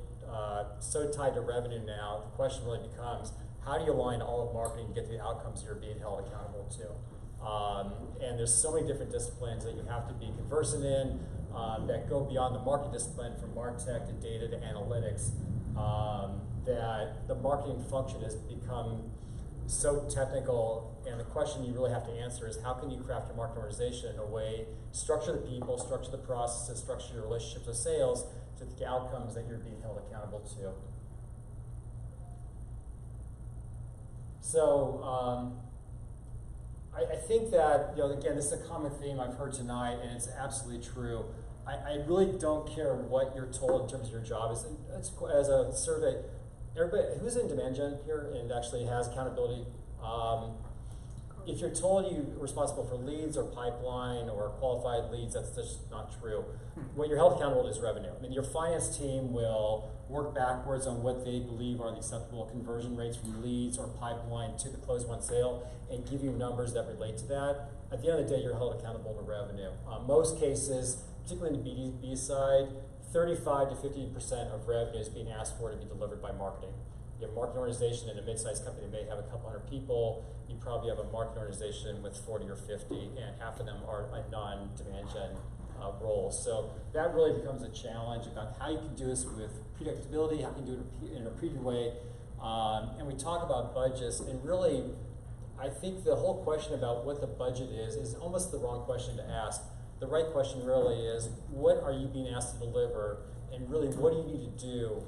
so tied to revenue now. The question really becomes, how do you align all of marketing to get to the outcomes you're being held accountable to? And there's so many different disciplines that you have to be conversant in that go beyond the marketing discipline, from MarTech to data to analytics, that the marketing function has become so technical, and the question you really have to answer is, how can you craft your marketing organization in a way, structure the people, structure the processes, structure your relationships with sales to the outcomes that you're being held accountable to. So I think that, again, this is a common theme I've heard tonight, and it's absolutely true. I really don't care what you're told in terms of your job. As a survey, everybody who's in demand gen here and actually has accountability, if you're told you're responsible for leads or pipeline or qualified leads, that's just not true. What you're held accountable to is revenue. I mean, your finance team will work backwards on what they believe are the acceptable conversion rates from leads or pipeline to the close one sale and give you numbers that relate to that. At the end of the day, you're held accountable to revenue. Most cases, particularly in the B2B side, 35 to 50% of revenue is being asked for to be delivered by marketing. You have a marketing organization in a mid-sized company that may have a couple hundred people. You probably have a marketing organization with 40 or 50, and half of them are a non-demand gen role. So that really becomes a challenge about how you can do this with predictability, how you can do it in a repeated way. And we talk about budgets, and really, I think the whole question about what the budget is almost the wrong question to ask. The right question really is, what are you being asked to deliver, and really, what do you need to do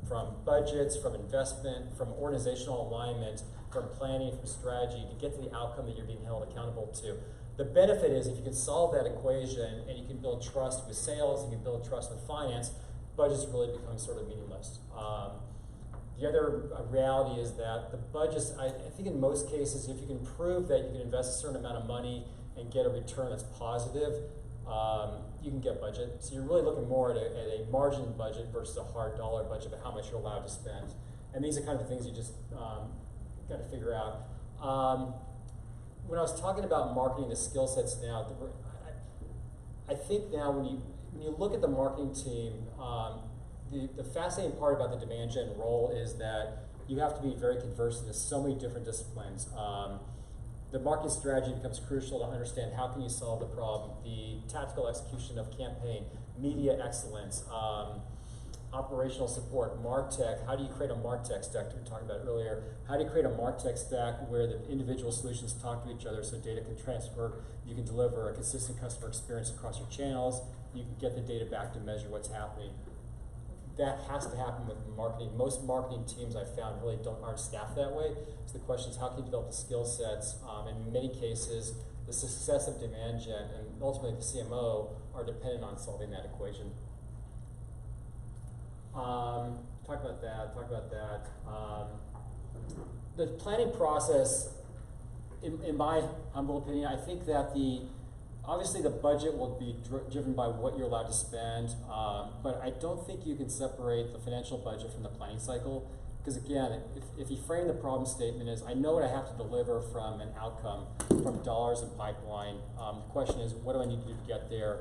from budgets, from investment, from organizational alignment, from planning, from strategy, to get to the outcome that you're being held accountable to. The benefit is, if you can solve that equation and you can build trust with sales, you can build trust with finance, budgets really become sort of meaningless. The other reality is that the budgets, I think in most cases, if you can prove that you can invest a certain amount of money and get a return that's positive, you can get budget. So you're really looking more at a margin budget versus a hard dollar budget, but how much you're allowed to spend. And these are kind of the things you just got to figure out. When I was talking about marketing the skill sets now, I think now when you look at the marketing team, the fascinating part about the demand gen role is that you have to be very conversant in so many different disciplines. The marketing strategy becomes crucial to understand how can you solve the problem, the tactical execution of campaign, media excellence, operational support, MarTech. How do you create a MarTech stack that we were talking about earlier? How do you create a MarTech stack where the individual solutions talk to each other so data can transfer, you can deliver a consistent customer experience across your channels, you can get the data back to measure what's happening. That has to happen with marketing. Most marketing teams I've found really aren't staffed that way. So the question is, how can you develop the skill sets? In many cases, the success of demand gen and ultimately the CMO are dependent on solving that equation. Talk about that. the planning process, in my humble opinion, I think that obviously the budget will be driven by what you're allowed to spend, but I don't think you can separate the financial budget from the planning cycle. Because again, if you frame the problem statement as, I know what I have to deliver from an outcome, from dollars in pipeline, the question is, what do I need to do to get there?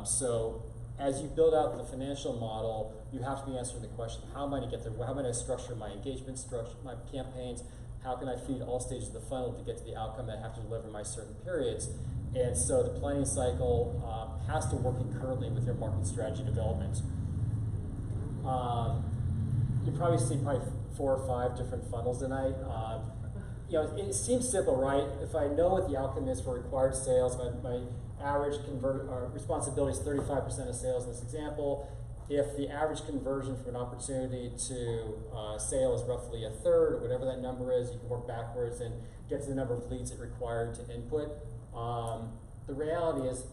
So as you build out the financial model, you have to be answering the question, how am I going to get there? How am I going to structure my engagement, structure my campaigns? How can I feed all stages of the funnel to get to the outcome that I have to deliver in my certain periods? And so the planning cycle has to work concurrently with your marketing strategy development. You probably see 4 or 5 different funnels tonight. You know, it seems simple, right? If I know what the outcome is for required sales, my average responsibility is 35% of sales in this example. If the average conversion from an opportunity to sale is roughly a third, or whatever that number is, you can work backwards and get to the number of leads it required to input. The reality is,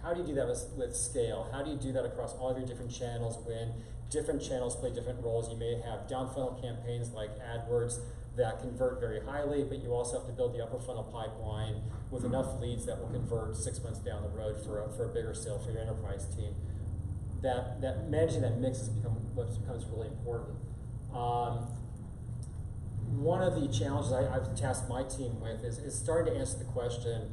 how do you do that with scale? How do you do that across all of your different channels when different channels play different roles? You may have down funnel campaigns like AdWords that convert very highly, but you also have to build the upper funnel pipeline with enough leads that will convert 6 months down the road for a bigger sale for your enterprise team. That managing that mix becomes really important. One of the challenges I've tasked my team with is starting to answer the question,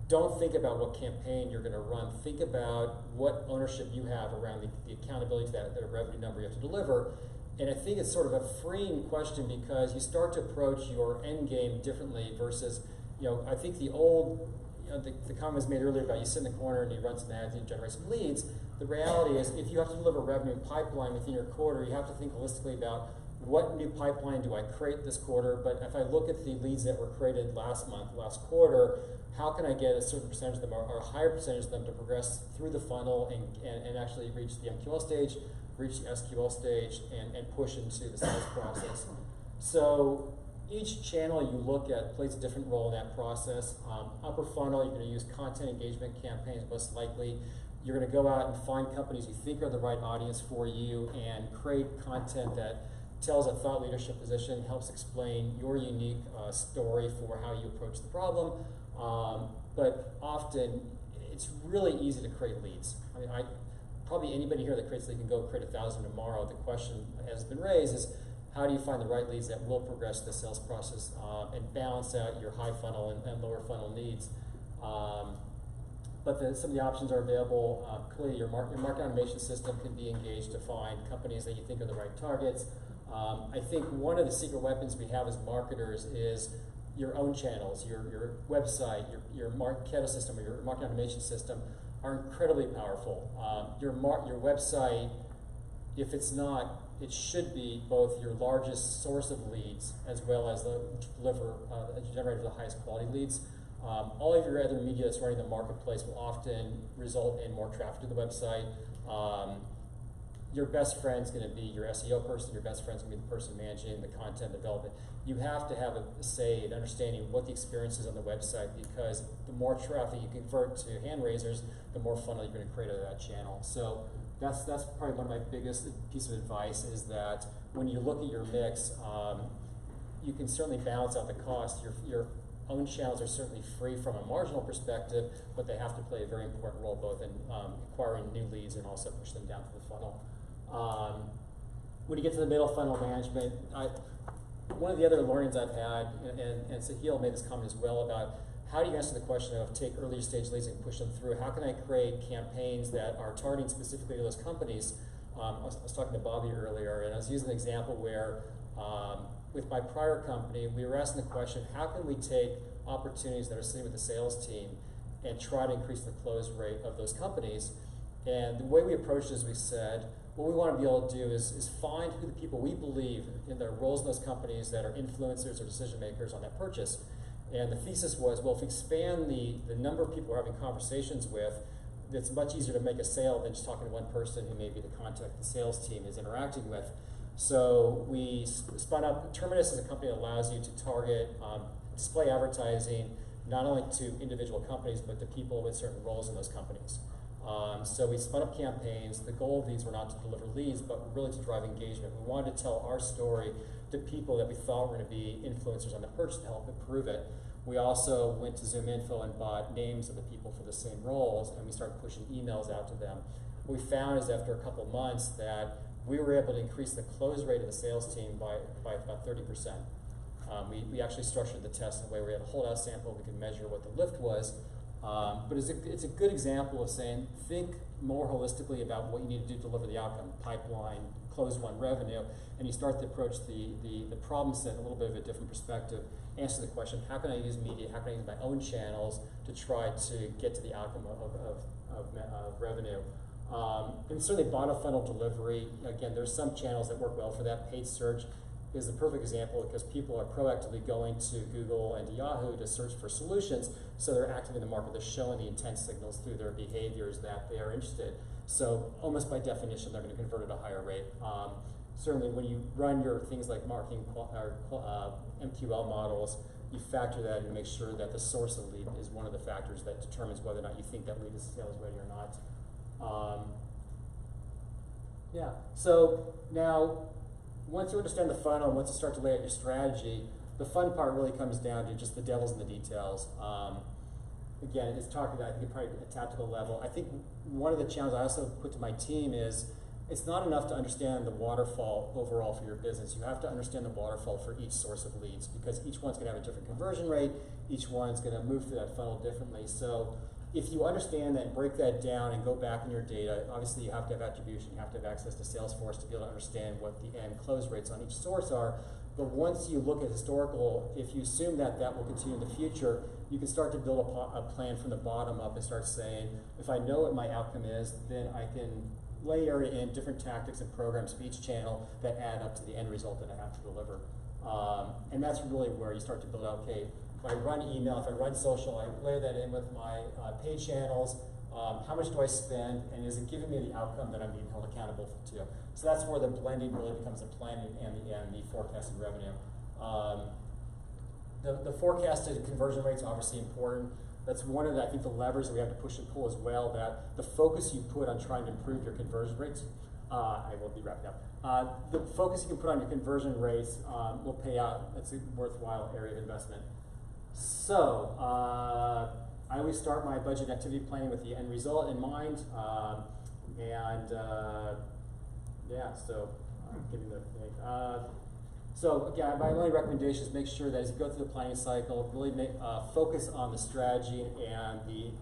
don't think about what campaign you're going to run. Think about what ownership you have around the accountability to that revenue number you have to deliver. And I think it's sort of a freeing question because you start to approach your end game differently versus, I think the old, the comment was made earlier about you sit in the corner and you run some ads and you generate some leads. The reality is if you have to deliver revenue pipeline within your quarter, you have to think holistically about what new pipeline do I create this quarter, but if I look at the leads that were created last month, last quarter, how can I get a certain percentage of them or a higher percentage of them to progress through the funnel and actually reach the MQL stage, reach the SQL stage, and push into the sales process. So each channel you look at plays a different role in that process. Upper funnel, you're going to use content engagement campaigns most likely. You're going to go out and find companies you think are the right audience for you and create content that tells a thought leadership position, helps explain your unique story for how you approach the problem. But often, it's really easy to create leads. I mean, probably anybody here that creates leads can go create 1,000 tomorrow. The question that has been raised is, how do you find the right leads that will progress the sales process and balance out your high funnel and lower funnel needs? But some of the options are available. Clearly, your market automation system can be engaged to find companies that you think are the right targets. I think one of the secret weapons we have as marketers is your own channels, your website, your Marketo system, or your market automation system are incredibly powerful. Your website, if it's not, it should be both your largest source of leads as well as generate the highest quality leads. All of your other media that's running the marketplace will often result in more traffic to the website. Your best friend's going to be your SEO person, your best friend's going to be the person managing the content development. You have to have a say in understanding what the experience is on the website because the more traffic you convert to hand raisers, the more funnel you're going to create out of that channel. So that's probably one of my biggest piece of advice is that when you look at your mix, you can certainly balance out the cost. Your own channels are certainly free from a marginal perspective, but they have to play a very important role both in acquiring new leads and also push them down to the funnel. When you get to the middle funnel management, one of the other learnings I've had, and Sahil made this comment as well about how do you answer the question of take earlier stage leads and push them through? How can I create campaigns that are targeting specifically to those companies? I was talking to Bobby earlier, and I was using an example where with my prior company, we were asking the question, how can we take opportunities that are sitting with the sales team and try to increase the close rate of those companies? And the way we approached it is we said, what we want to be able to do is find who the people we believe in their roles in those companies that are influencers or decision makers on that purchase. And the thesis was, well, if we expand the number of people we're having conversations with, it's much easier to make a sale than just talking to one person who maybe the contact the sales team is interacting with. So we spun up, Terminus is a company that allows you to target display advertising not only to individual companies, but to people with certain roles in those companies. So we spun up campaigns. The goal of these were not to deliver leads, but really to drive engagement. We wanted to tell our story to people that we thought were going to be influencers on the purchase to help improve it. We also went to ZoomInfo and bought names of the people for the same roles, and we started pushing emails out to them. What we found is after a couple months that we were able to increase the close rate of the sales team by about 30%. We actually structured the test in a way where we had a holdout sample, we could measure what the lift was. But it's a good example of saying, think more holistically about what you need to do to deliver the outcome, pipeline, close one revenue, and you start to approach the problem set in a little bit of a different perspective. Answer the question, how can I use media, how can I use my own channels to try to get to the outcome of revenue? And certainly bottom funnel delivery, again, there's some channels that work well for that. Paid search is the perfect example because people are proactively going to Google and Yahoo to search for solutions, so they're active in the market. They're showing the intent signals through their behaviors that they are interested. So almost by definition, they're going to convert at a higher rate. Certainly when you run your things like marketing MQL models, you factor that and make sure that the source of lead is one of the factors that determines whether or not you think that lead is sales ready or not. Yeah, so now once you understand the funnel, once you start to lay out your strategy, the fun part really comes down to just the devil's in the details. Again, it's talking about, I think, probably at a tactical level. I think one of the challenges I also put to my team is it's not enough to understand the waterfall overall for your business. You have to understand the waterfall for each source of leads because each one's going to have a different conversion rate. Each one's going to move through that funnel differently. So if you understand that and break that down and go back in your data, obviously you have to have attribution, you have to have access to Salesforce to be able to understand what the end close rates on each source are. But once you look at historical, if you assume that that will continue in the future, you can start to build a plan from the bottom up and start saying, if I know what my outcome is, then I can layer in different tactics and programs for each channel that add up to the end result that I have to deliver. And that's really where you start to build out, okay, if I run email, if I run social, I layer that in with my paid channels, how much do I spend, and is it giving me the outcome that I'm being held accountable to? So that's where the blending really becomes the planning and the forecasted revenue. The forecasted conversion rates are obviously important. That's one of the, I think, the levers that we have to push and pull as well, that the focus you put on trying to improve your conversion rates, I will be wrapping up. The focus you can put on your conversion rates will pay out. It's a worthwhile area of investment. So, I always start my budget activity planning with the end result in mind. Yeah, so I'm giving the thing. So again, my only recommendation is make sure that as you go through the planning cycle, really focus on the strategy and the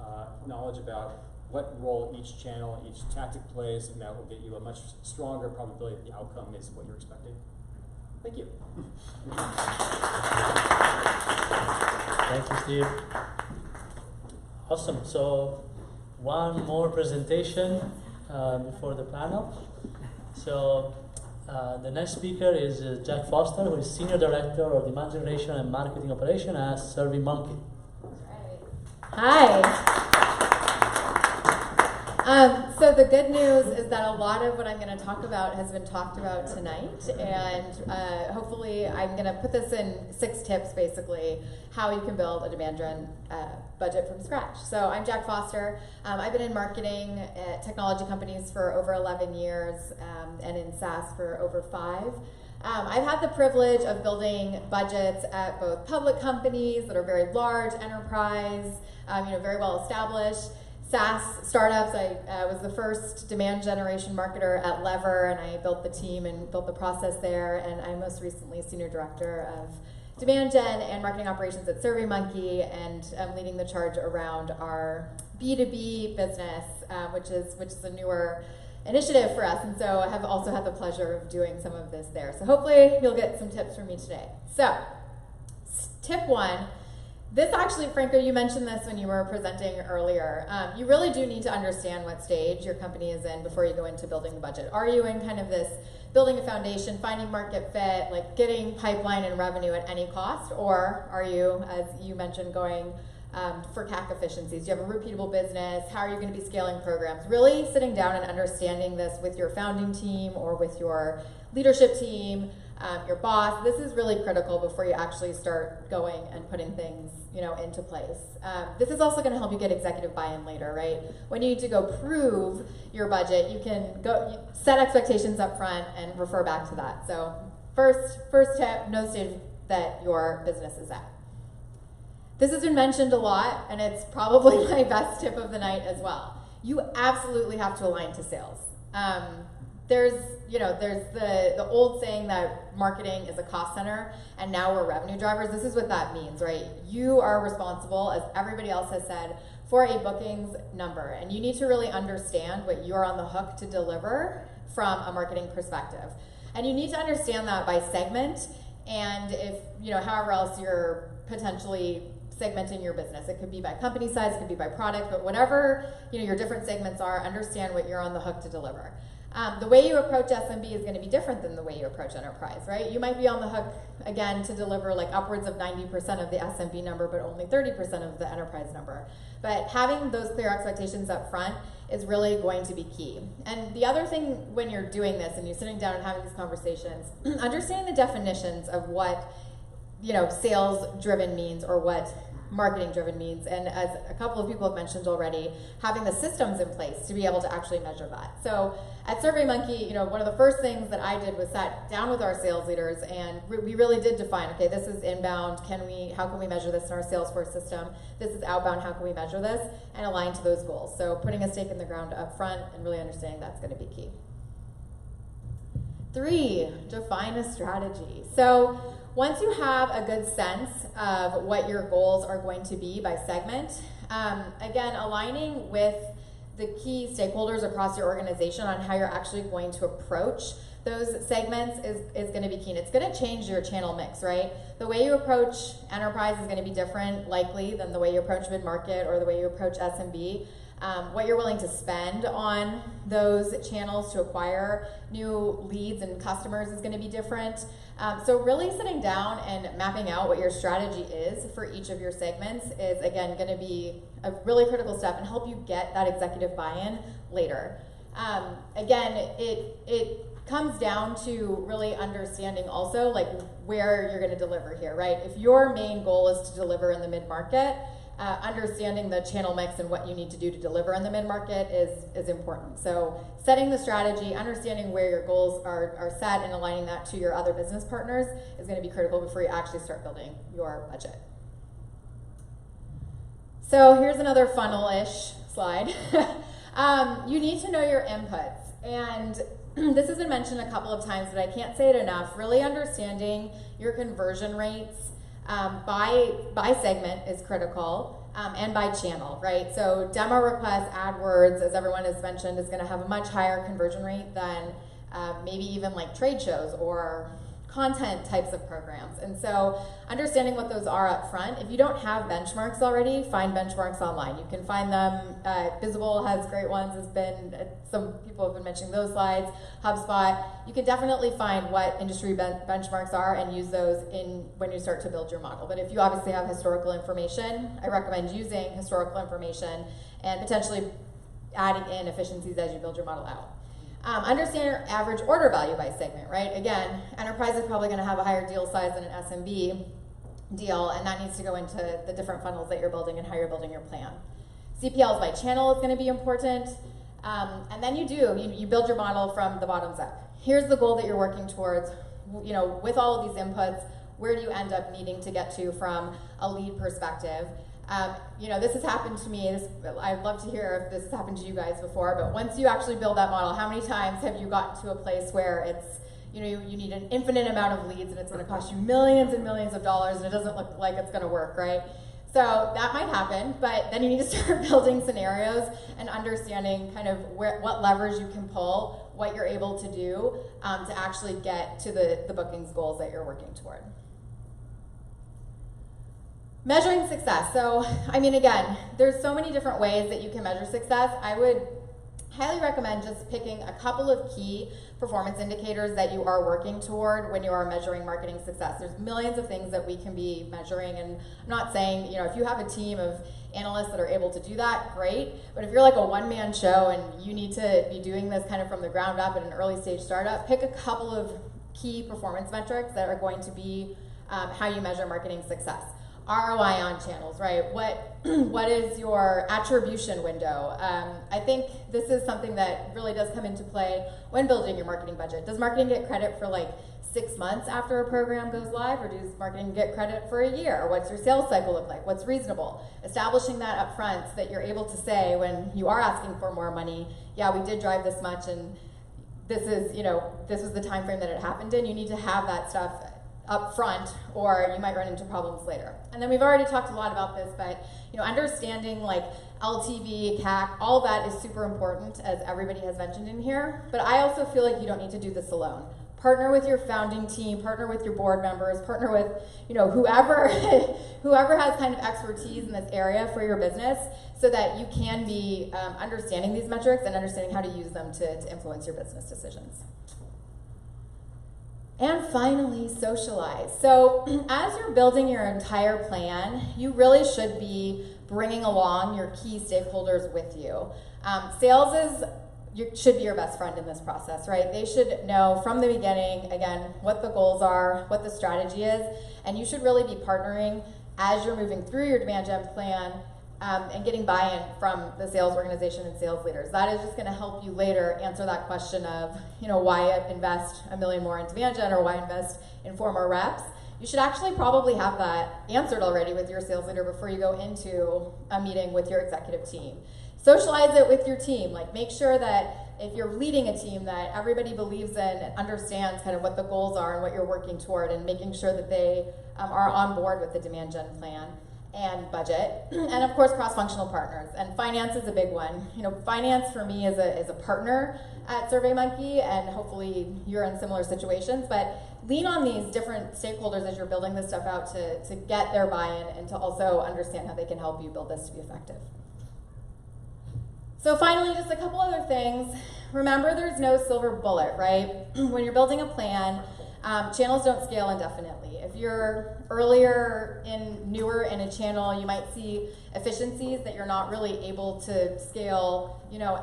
knowledge about what role each channel, each tactic plays, and that will get you a much stronger probability that the outcome is what you're expecting. Thank you. Thank you, Steve. Awesome. So one more presentation before the panel. So the next speaker is Jack Foster, who is Senior Director of Demand Generation and Marketing Operation at SurveyMonkey. Hi. So the good news is that a lot of what I'm going to talk about has been talked about tonight, and hopefully I'm going to put this in 6 tips, basically, how you can build a demand gen budget from scratch. So I'm Jack Foster. I've been in marketing at technology companies for over 11 years and in SaaS for over 5. I've had the privilege of building budgets at both public companies that are very large, enterprise, very well established. SaaS startups, I was the first demand generation marketer at Lever, and I built the team and built the process there, and I'm most recently Senior Director of Demand Gen and Marketing Operations at SurveyMonkey, and I'm leading the charge around our B2B business, which is a newer initiative for us, and so I have also had the pleasure of doing some of this there. So hopefully you'll get some tips from me today. So, tip 1. This actually, Franco, you mentioned this when you were presenting earlier. You really do need to understand what stage your company is in before you go into building the budget. Are you in kind of this building a foundation, finding market fit, like getting pipeline and revenue at any cost? Or are you, as you mentioned, going for CAC efficiencies? Do you have a repeatable business? How are you going to be scaling programs? Really sitting down and understanding this with your founding team or with your leadership team your boss. This is really critical before you actually start going and putting things, into place. This is also going to help you get executive buy-in later, right? When you need to go prove your budget, you can set expectations up front and refer back to that. So first tip, know the stage that your business is at. This has been mentioned a lot, and it's probably my best tip of the night as well. You absolutely have to align to sales. There's the old saying that marketing is a cost center, and now we're revenue drivers. This is what that means, right? You are responsible, as everybody else has said, for a bookings number, and you need to really understand what you're on the hook to deliver from a marketing perspective. And you need to understand that by segment, and however else you're potentially segmenting your business. It could be by company size, it could be by product, but whatever your different segments are, understand what you're on the hook to deliver. The way you approach SMB is going to be different than the way you approach enterprise, right? You might be on the hook, again, to deliver like upwards of 90% of the SMB number, but only 30% of the enterprise number. But having those clear expectations up front is really going to be key. And the other thing when you're doing this and you're sitting down and having these conversations, understanding the definitions of what sales-driven means or what marketing-driven means, and as a couple of people have mentioned already, having the systems in place to be able to actually measure that. So at SurveyMonkey, one of the first things that I did was sat down with our sales leaders, and we really did define, okay, this is inbound, how can we measure this in our Salesforce system? This is outbound, how can we measure this? And align to those goals. So putting a stake in the ground up front and really understanding that's going to be key. 3, define a strategy. So once you have a good sense of what your goals are going to be by segment, again, aligning with the key stakeholders across your organization on how you're actually going to approach those segments is going to be key. And it's going to change your channel mix, right? The way you approach enterprise is going to be different, likely, than the way you approach mid-market or the way you approach SMB. What you're willing to spend on those channels to acquire new leads and customers is going to be different. So really sitting down and mapping out what your strategy is for each of your segments is, again, going to be a really critical step and help you get that executive buy-in later. Again, it comes down to really understanding also like where you're going to deliver here, right? If your main goal is to deliver in the mid-market, understanding the channel mix and what you need to do to deliver in the mid-market is important. So setting the strategy, understanding where your goals are set and aligning that to your other business partners is going to be critical before you actually start building your budget. So here's another funnel-ish slide. You need to know your inputs. And this has been mentioned a couple of times, but I can't say it enough. Really understanding your conversion rates by segment is critical, and by channel, right? So demo requests, AdWords, as everyone has mentioned, is going to have a much higher conversion rate than maybe even like trade shows or content types of programs. And so understanding what those are up front. If you don't have benchmarks already, find benchmarks online. You can find them. Visible has great ones. Some people have been mentioning those slides. HubSpot. You can definitely find what industry benchmarks are and use those when you start to build your model. But if you obviously have historical information, I recommend using historical information and potentially adding in efficiencies as you build your model out. Understand your average order value by segment, right? Again, enterprise is probably going to have a higher deal size than an SMB deal, and that needs to go into the different funnels that you're building and how you're building your plan. CPLs by channel is going to be important, and then you build your model from the bottoms up. Here's the goal that you're working towards. With all of these inputs, where do you end up needing to get to from a lead perspective? This has happened to me. I'd love to hear if this has happened to you guys before, but once you actually build that model, how many times have you gotten to a place where it's, you need an infinite amount of leads and it's going to cost you millions and millions of dollars and it doesn't look like it's going to work, right? So that might happen, but then you need to start building scenarios and understanding kind of what levers you can pull, what you're able to do to actually get to the bookings goals that you're working toward. Measuring success. So, again, there's so many different ways that you can measure success. I would highly recommend just picking a couple of key performance indicators that you are working toward when you are measuring marketing success. There's millions of things that we can be measuring, and I'm not saying, if you have a team of analysts that are able to do that, great. But if you're like a one-man show and you need to be doing this kind of from the ground up in an early stage startup, pick a couple of key performance metrics that are going to be how you measure marketing success. ROI on channels, right? What is your attribution window? I think this is something that really does come into play when building your marketing budget. Does marketing get credit for like 6 months after a program goes live, or does marketing get credit for a year? Or what's your sales cycle look like? What's reasonable? Establishing that up front so that you're able to say when you are asking for more money, yeah, we did drive this much, and this is, this was the time frame that it happened in. You need to have that stuff up front, or you might run into problems later. And then we've already talked a lot about this, but understanding like LTV, CAC, all that is super important, as everybody has mentioned in here. But I also feel like you don't need to do this alone. Partner with your founding team, partner with your board members, partner with whoever whoever has kind of expertise in this area for your business, so that you can be understanding these metrics and understanding how to use them to influence your business decisions. And finally, socialize. So as you're building your entire plan, you really should be bringing along your key stakeholders with you. Sales should be your best friend in this process, right? They should know from the beginning, again, what the goals are, what the strategy is, and you should really be partnering as you're moving through your demand gen plan and getting buy-in from the sales organization and sales leaders. That is just gonna help you later answer that question of, why invest $1 million more in demand gen, or why invest in 4 more reps. You should actually probably have that answered already with your sales leader before you go into a meeting with your executive team. Socialize it with your team. Like, make sure that if you're leading a team, that everybody believes in and understands kind of what the goals are and what you're working toward, and making sure that they are on board with the demand gen plan and budget. And of course, cross-functional partners. And finance is a big one. Finance for me is a partner at SurveyMonkey, and hopefully you're in similar situations, but lean on these different stakeholders as you're building this stuff out to get their buy-in and to also understand how they can help you build this to be effective. So finally, just a couple other things. Remember, there's no silver bullet, right? When you're building a plan, channels don't scale indefinitely. If you're newer in a channel, you might see efficiencies that you're not really able to scale,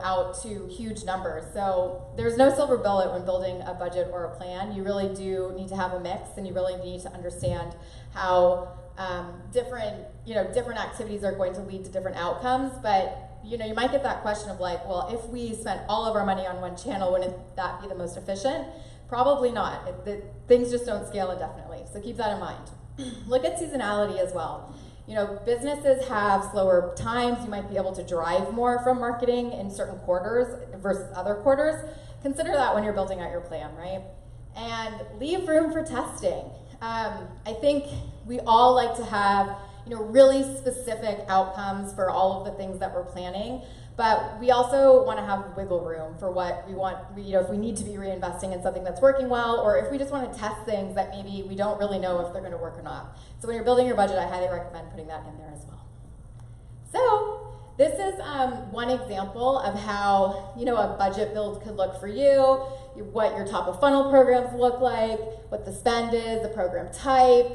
out to huge numbers. So there's no silver bullet when building a budget or a plan. You really do need to have a mix, and you really need to understand how different activities are going to lead to different outcomes. But you might get that question of like, well, if we spent all of our money on one channel, wouldn't that be the most efficient? Probably not. Things just don't scale indefinitely. So keep that in mind. Look at seasonality as well. Businesses have slower times. You might be able to drive more from marketing in certain quarters versus other quarters. Consider that when you're building out your plan, right? And leave room for testing. I think we all like to have really specific outcomes for all of the things that we're planning, but we also want to have wiggle room for what we want, if we need to be reinvesting in something that's working well, or if we just want to test things that maybe we don't really know if they're going to work or not. So when you're building your budget, I highly recommend putting that in there as well. So this is one example of how a budget build could look for you, what your top of funnel programs look like, what the spend is, the program type.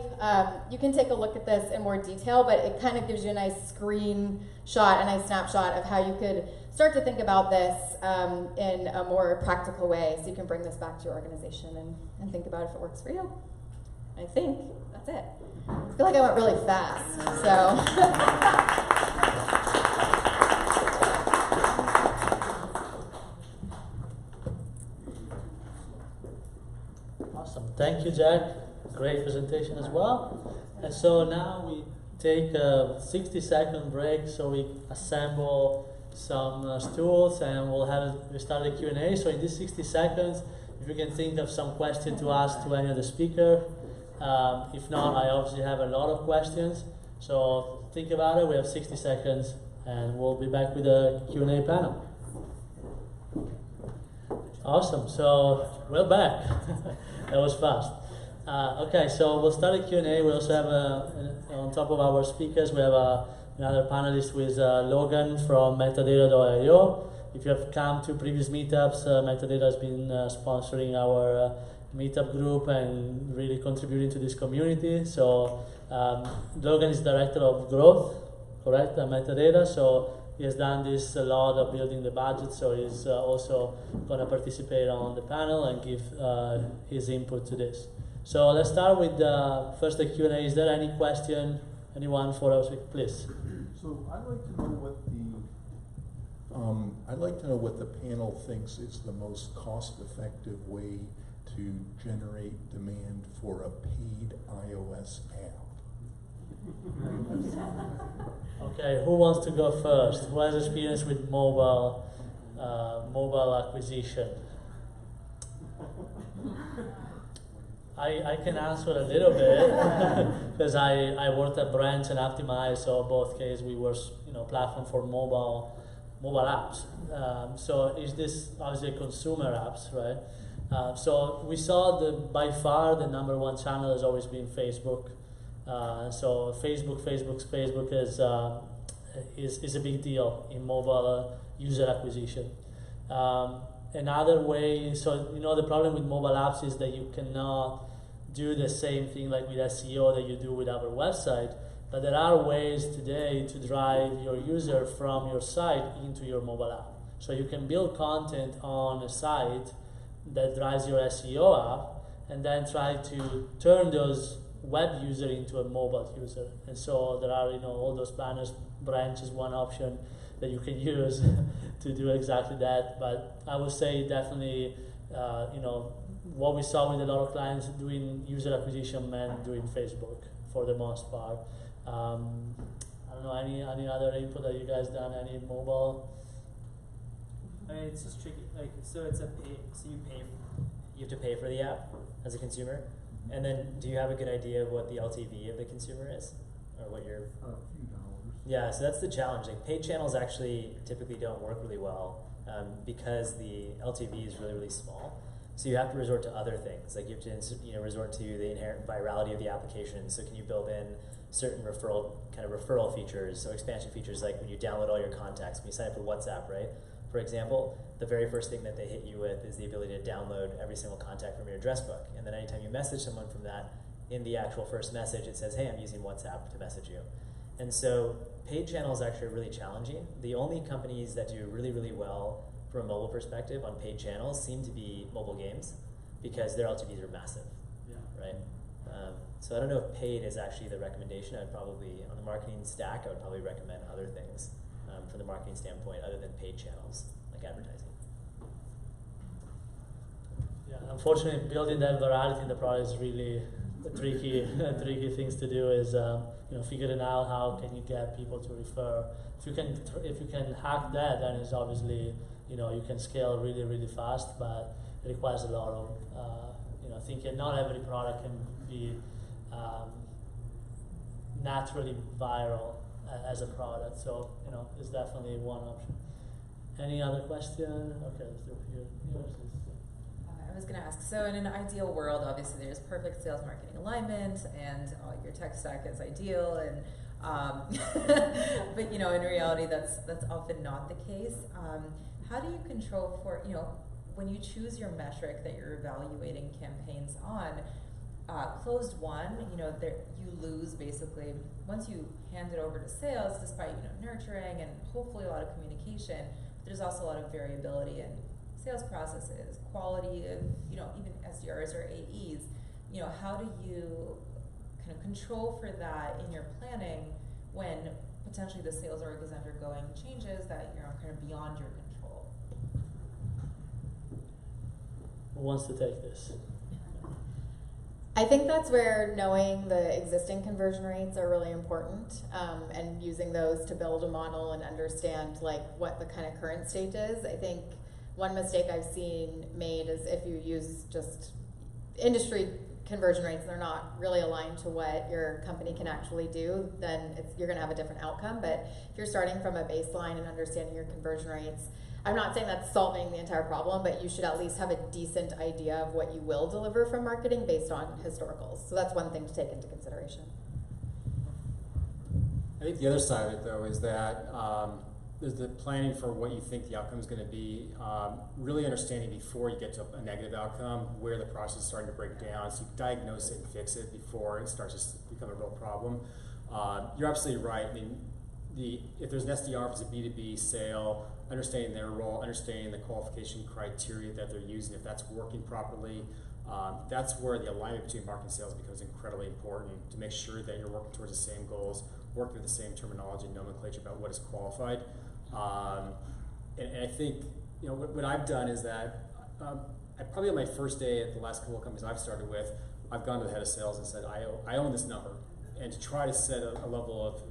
You can take a look at this in more detail, but it kind of gives you a nice screenshot, a nice snapshot of how you could start to think about this in a more practical way, so you can bring this back to your organization and think about if it works for you. I think that's it. I feel like I went really fast, so. Awesome. Thank you, Jack. Great presentation as well. And so now we take a 60-second break so we assemble some stools, and we'll start the Q&A. So in these 60 seconds, if you can think of some question to ask to any of the speaker. If not, I obviously have a lot of questions. So think about it. We have 60 seconds, and we'll be back with a Q&A panel. Awesome. So we're back. That was fast. Okay, so we'll start a Q&A. We also have, on top of our speakers, we have another panelist with Logan from Metadata.io. If you have come to previous meetups, Metadata has been sponsoring our meetup group and really contributing to this community. So Logan is Director of Growth, correct, at Metadata. So he has done this a lot of building the budget, so he's also going to participate on the panel and give his input to this. So let's start with first the Q&A. Is there any question, anyone for us? Please. So I'd like to know what the panel thinks is the most cost-effective way to generate demand for a paid iOS app. Okay, who wants to go first? Who has experience with mobile acquisition? I can answer a little bit because I worked at Branch and Optimize, so both cases we were platform for mobile apps. So is this obviously consumer apps, right? So we saw by far the #1 channel has always been Facebook. So Facebook is a big deal in mobile user acquisition. Another way, so the problem with mobile apps is that you cannot do the same thing like with SEO that you do with our website, but there are ways today to drive your user from your site into your mobile app. So you can build content on a site that drives your SEO app and then try to turn those web user into a mobile user. And so there are all those banners. Branch is one option that you can use to do exactly that. But I would say definitely what we saw with a lot of clients doing user acquisition meant doing Facebook for the most part. I don't know, any other input that you guys done, any mobile? I mean, it's just tricky. So it's you have to pay for the app as a consumer, and then do you have a good idea of what the LTV of the consumer is, or what your? A few dollars. Yeah, so that's the challenge. Like paid channels actually typically don't work really well because the LTV is really, really small. So you have to resort to other things. Like you have to resort to the inherent virality of the application. So can you build in certain referral features, so expansion features like when you download all your contacts, when you sign up for WhatsApp, right? For example, the very first thing that they hit you with is the ability to download every single contact from your address book. And then anytime you message someone from that, in the actual first message, it says, hey, I'm using WhatsApp to message you. And so paid channels actually are really challenging. The only companies that do really, really well from a mobile perspective on paid channels seem to be mobile games because their LTVs are massive, right? So I don't know if paid is actually the recommendation. I'd probably, on the marketing stack, I would probably recommend other things from the marketing standpoint other than paid channels, like advertising. Yeah, unfortunately, building that virality in the product is really tricky things to do is figuring out how can you get people to refer. If you can hack that, then it's obviously you can scale really, really fast, but it requires a lot of thinking. Not every product can be naturally viral as a product, so it's definitely one option. Any other question? Okay, let's do it here. I was going to ask, so in an ideal world, obviously there's perfect sales marketing alignment and your tech stack is ideal, and but in reality that's often not the case. How do you control for when you choose your metric that you're evaluating campaigns on? Closed won, you lose basically once you hand it over to sales, despite nurturing and hopefully a lot of communication. There's also a lot of variability in sales processes, quality of even SDRs or AEs. How do you kind of control for that in your planning when potentially the sales org is undergoing changes that kind of beyond your control? Who wants to take this? I think that's where knowing the existing conversion rates are really important, and using those to build a model and understand what the kind of current state is. I think one mistake I've seen made is if you use just industry conversion rates and they're not really aligned to what your company can actually do, then you're going to have a different outcome. But if you're starting from a baseline and understanding your conversion rates, I'm not saying that's solving the entire problem, but you should at least have a decent idea of what you will deliver from marketing based on historicals. So that's one thing to take into consideration. I think the other side of it, though, is that is the planning for what you think the outcome is going to be, really understanding before you get to a negative outcome where the process is starting to break down, so you diagnose it and fix it before it starts to become a real problem. You're absolutely right. I mean, if there's an SDR, if it's a B2B sale, understanding their role, understanding the qualification criteria that they're using, if that's working properly, that's where the alignment between marketing and sales becomes incredibly important to make sure that you're working towards the same goals, working with the same terminology and nomenclature about what is qualified. And I think, what I've done is that I probably on my first day at the last couple of companies I've started with, I've gone to the head of sales and said, I own this number, and to try to set a level of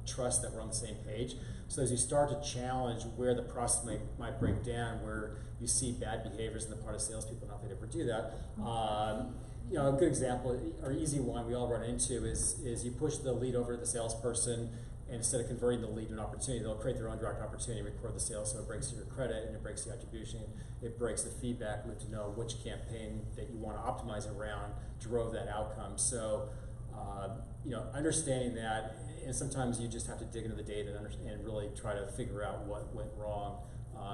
trust that we're on the same page. So as you start to challenge where the process might break down, where you see bad behaviors on the part of salespeople, not that they ever do that. A good example, or easy one we all run into is you push the lead over to the salesperson, and instead of converting the lead to an opportunity, they'll create their own direct opportunity, record the sale, so it breaks your credit and it breaks the attribution, it breaks the feedback loop to know which campaign that you want to optimize around drove that outcome. So, understanding that, and sometimes you just have to dig into the data and really try to figure out what went wrong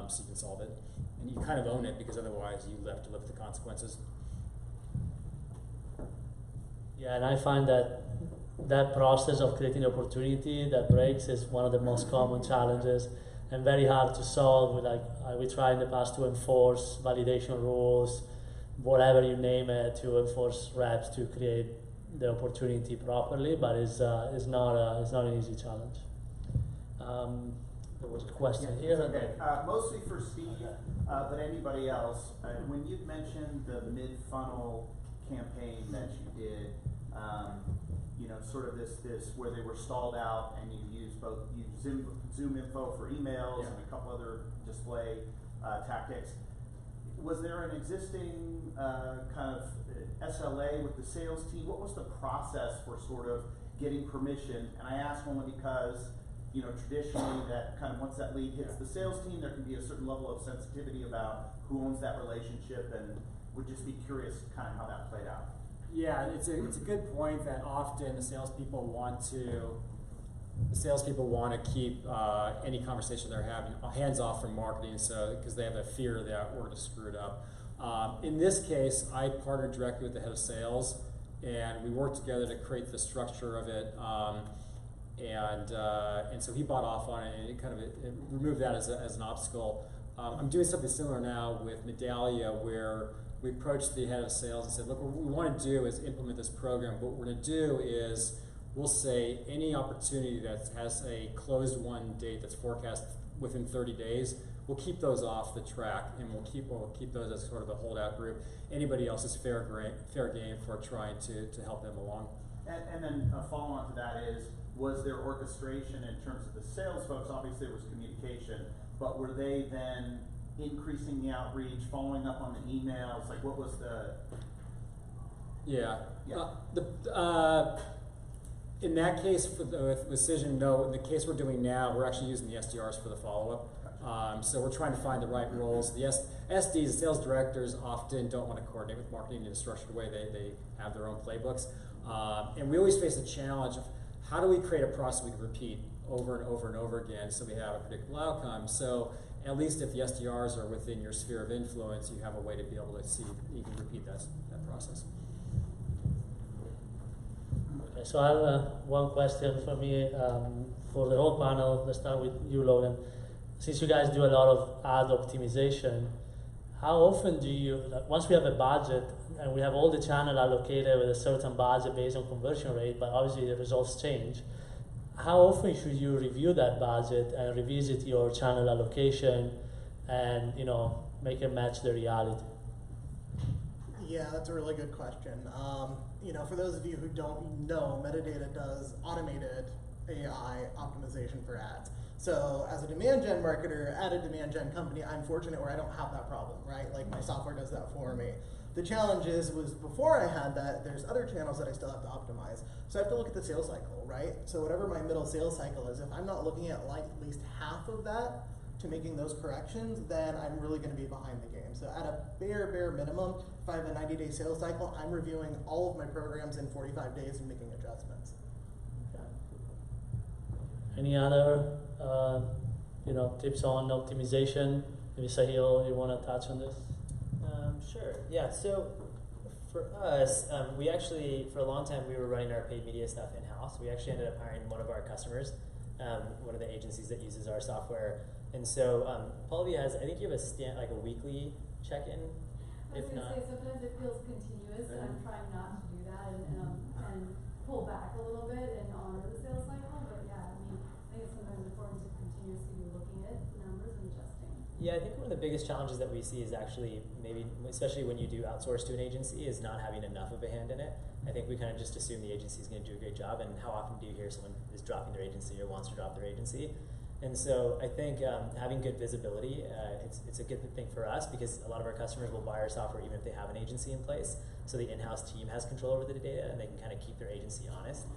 so you can solve it. And you kind of own it, because otherwise you have to live with the consequences. Yeah, and I find that process of creating opportunity that breaks is one of the most common challenges and very hard to solve. We tried in the past to enforce validation rules, whatever you name it, to enforce reps to create the opportunity properly, but it's not an easy challenge. There was a question here. Okay. Mostly for Steve, but anybody else. When you mentioned the mid-funnel campaign that you did, sort of this where they were stalled out, and you used Zoom info for emails and a couple other display tactics. Was there an existing kind of SLA with the sales team? What was the process for sort of getting permission? And I ask only because, traditionally that kind of once that lead hits the sales team, there can be a certain level of sensitivity about who owns that relationship, and would just be curious kind of how that played out. Yeah, it's a good point that often the salespeople want to keep any conversation they're having hands off from marketing, so because they have a fear that we're going to screw it up. In this case, I partnered directly with the head of sales, and we worked together to create the structure of it. And so he bought off on it, and it removed that as an obstacle. I'm doing something similar now with Medallia, where we approached the head of sales and said, look, what we want to do is implement this program. What we're going to do is we'll say any opportunity that has a closed won date that's forecast within 30 days, we'll keep those off the track, and we'll keep those as sort of a holdout group. Anybody else is fair game for trying to help them along. And then a follow-on to that is, was there orchestration in terms of the sales folks? Obviously there was communication, but were they then increasing the outreach, following up on the emails? Like, what was the... In that case, with Decision, no. In the case we're doing now, we're actually using the SDRs for the follow-up. So we're trying to find the right roles. The SDs, the sales directors, often don't want to coordinate with marketing in a structured way. They have their own playbooks. And we always face the challenge of how do we create a process we can repeat over and over and over again so we have a predictable outcome. So at least if the SDRs are within your sphere of influence, you have a way to be able to see you can repeat that process. Okay, so I have one question for me for the whole panel. Let's start with you, Logan. Since you guys do a lot of ad optimization, how often do you, once we have a budget and we have all the channel allocated with a certain budget based on conversion rate, but obviously the results change, how often should you review that budget and revisit your channel allocation and make it match the reality? Yeah, that's a really good question. For those of you who don't know, Metadata does automated AI optimization for ads. So as a demand gen marketer at a demand gen company, I'm fortunate where I don't have that problem, right? Like my software does that for me. The challenge was before I had that, there's other channels that I still have to optimize. So I have to look at the sales cycle, right? So whatever my middle sales cycle is, if I'm not looking at like at least half of that to making those corrections, then I'm really going to be behind the game. So at a bare minimum, if I have a 90-day sales cycle, I'm reviewing all of my programs in 45 days and making adjustments. Okay. Any other tips on optimization? Maybe Sahil, you want to touch on this? Sure. Yeah. So for us, we actually, for a long time, we were running our paid media stuff in-house. We actually ended up hiring one of our customers one of the agencies that uses our software. And so Paul V has, I think you have a weekly check-in. I was going to say, sometimes it feels continuous, and I'm trying not to do that and pull back a little bit and honor the sales cycle. But yeah, I mean, I think it's sometimes important to continuously be looking at numbers and adjusting. Yeah, I think one of the biggest challenges that we see is actually maybe, especially when you do outsource to an agency, is not having enough of a hand in it. I think we kind of just assume the agency is going to do a great job, and how often do you hear someone is dropping their agency or wants to drop their agency? And so I think having good visibility, it's a good thing for us because a lot of our customers will buy our software even if they have an agency in place. So the in-house team has control over the data and they can kind of keep their agency honest.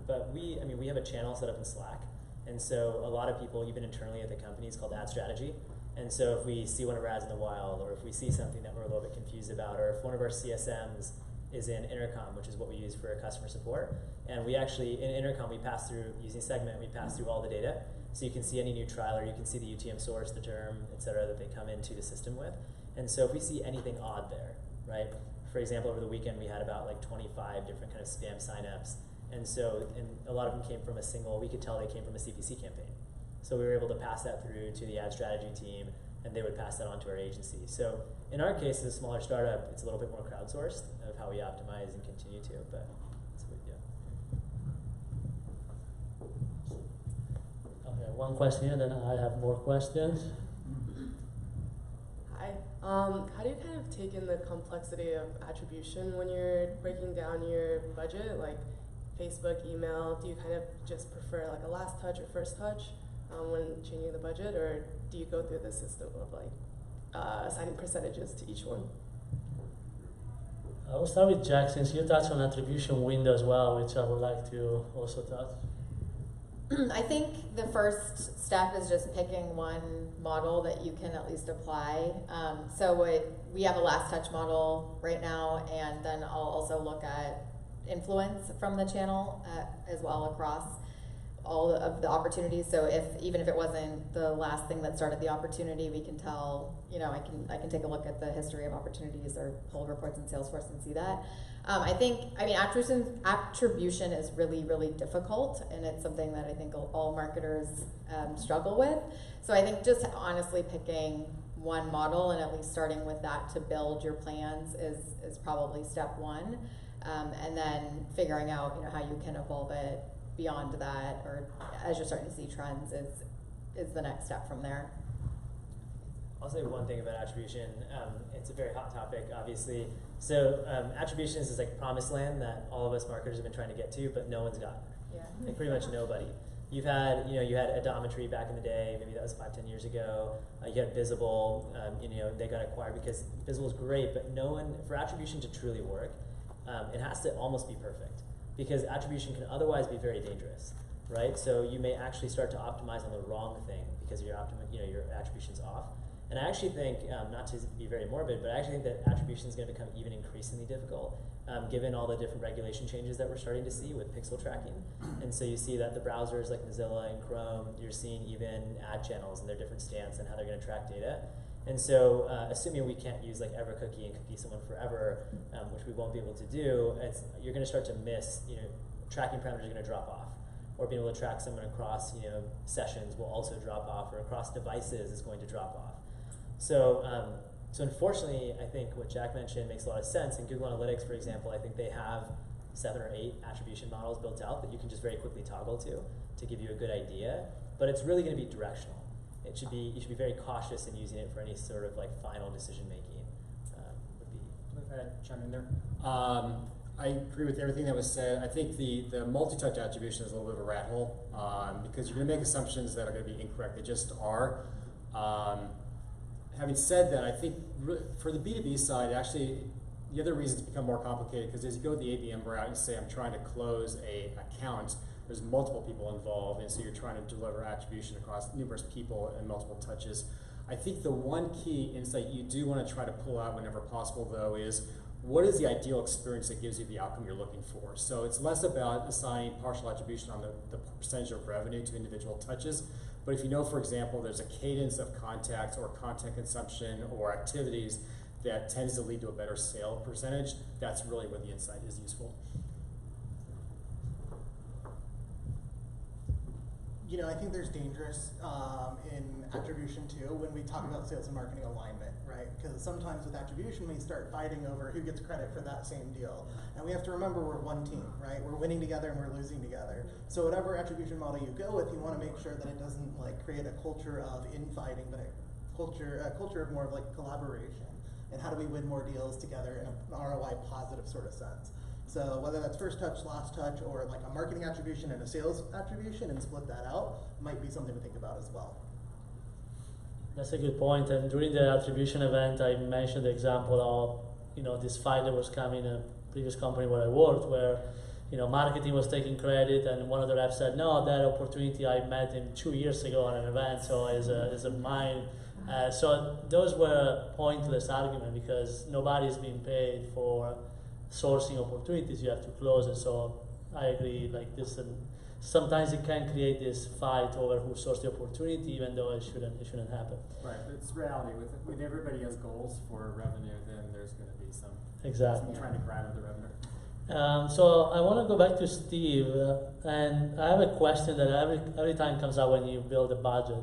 But we have a channel set up in Slack. And so a lot of people, even internally at the company, it's called Ad Strategy. And so if we see one of our ads in the wild, or if we see something that we're a little bit confused about, or if one of our CSMs is in Intercom, which is what we use for customer support, and we actually, in Intercom, we pass through, using Segment, we pass through all the data. So you can see any new trial, or you can see the UTM source, the term, et cetera, that they come into the system with. And so if we see anything odd there, right? For example, over the weekend, we had about like 25 different kind of spam signups. And so, and a lot of them came from we could tell they came from a CPC campaign. So we were able to pass that through to the ad strategy team, and they would pass that on to our agency. So in our case, as a smaller startup, it's a little bit more crowdsourced of how we optimize and continue to, but that's what we do. Okay, one question here, then I have more questions. Hi. How do you kind of take in the complexity of attribution when you're breaking down your budget, like Facebook, email? Do you kind of just prefer like a last touch or first touch when changing the budget, or do you go through the system of like assigning percentages to each one? I will start with Jack, since you touched on attribution window as well, which I would like to also touch. I think the first step is just picking one model that you can at least apply. We have a last touch model right now, and then I'll also look at influence from the channel as well across all of the opportunities. So even if it wasn't the last thing that started the opportunity, we can tell, I can take a look at the history of opportunities or pull reports in Salesforce and see that. Attribution is really, really difficult, and it's something that I think all marketers struggle with. So I think just honestly picking one model and at least starting with that to build your plans is probably step one. And then figuring out, how you can evolve it beyond that, or as you're starting to see trends, is the next step from there. I'll say one thing about attribution. It's a very hot topic, obviously. So attribution is this like promised land that all of us marketers have been trying to get to, but no one's gotten there. Yeah. Like pretty much nobody. You had odometry back in the day, maybe that was 5-10 years ago. You had Visible, they got acquired because Visible is great, but for attribution to truly work, it has to almost be perfect, because attribution can otherwise be very dangerous, right? So you may actually start to optimize on the wrong thing because your attribution's off. And I actually think, not to be very morbid, but I actually think that attribution is going to become even increasingly difficult, given all the different regulation changes that we're starting to see with pixel tracking. And so you see that the browsers like Mozilla and Chrome, you're seeing even ad channels and their different stance and how they're going to track data. And so, assuming we can't use like EverCookie and cookie someone forever, which we won't be able to do, you're going to start to miss. Tracking parameters are going to drop off, or being able to track someone across sessions will also drop off, or across devices is going to drop off. So, unfortunately, I think what Jack mentioned makes a lot of sense. In Google Analytics, for example, I think they have 7 or 8 attribution models built out that you can just very quickly toggle to give you a good idea. But it's really going to be directional. You should be very cautious in using it for any sort of like final decision making. If I chime in there, I agree with everything that was said. I think the multi-touch attribution is a little bit of a rat hole because you're going to make assumptions that are going to be incorrect. They just are. Having said that, I think for the B2B side, actually, the other reasons become more complicated because as you go the ABM route, you say I'm trying to close an account. There's multiple people involved, and so you're trying to deliver attribution across numerous people and multiple touches. I think the one key insight you do want to try to pull out whenever possible, though, is what is the ideal experience that gives you the outcome you're looking for? So it's less about assigning partial attribution on the percentage of revenue to individual touches, but if you know, for example, there's a cadence of contacts or content consumption or activities that tends to lead to a better sale percentage, that's really where the insight is useful. I think there's dangerous in attribution too when we talk about sales and marketing alignment, right? Because sometimes with attribution we start fighting over who gets credit for that same deal. And we have to remember we're one team, right? We're winning together and we're losing together. So whatever attribution model you go with, you want to make sure that it doesn't like create a culture of infighting, but a culture of more of like collaboration. And how do we win more deals together in an ROI positive sort of sense? So whether that's first touch, last touch, or like a marketing attribution and a sales attribution and split that out might be something to think about as well. That's a good point. And during the attribution event, I mentioned the example of, this fight that was coming in a previous company where I worked, where, marketing was taking credit, and one of the reps said, no, that opportunity, I met him 2 years ago on an event, so is a mine. So those were pointless arguments because nobody's being paid for sourcing opportunities. You have to close it. So I agree, like this, and sometimes it can create this fight over who sourced the opportunity, even though it shouldn't happen. Right, but it's reality. When everybody has goals for revenue, then there's going to be some trying to grab the revenue. So I want to go back to Steve, and I have a question that every time comes up when you build a budget.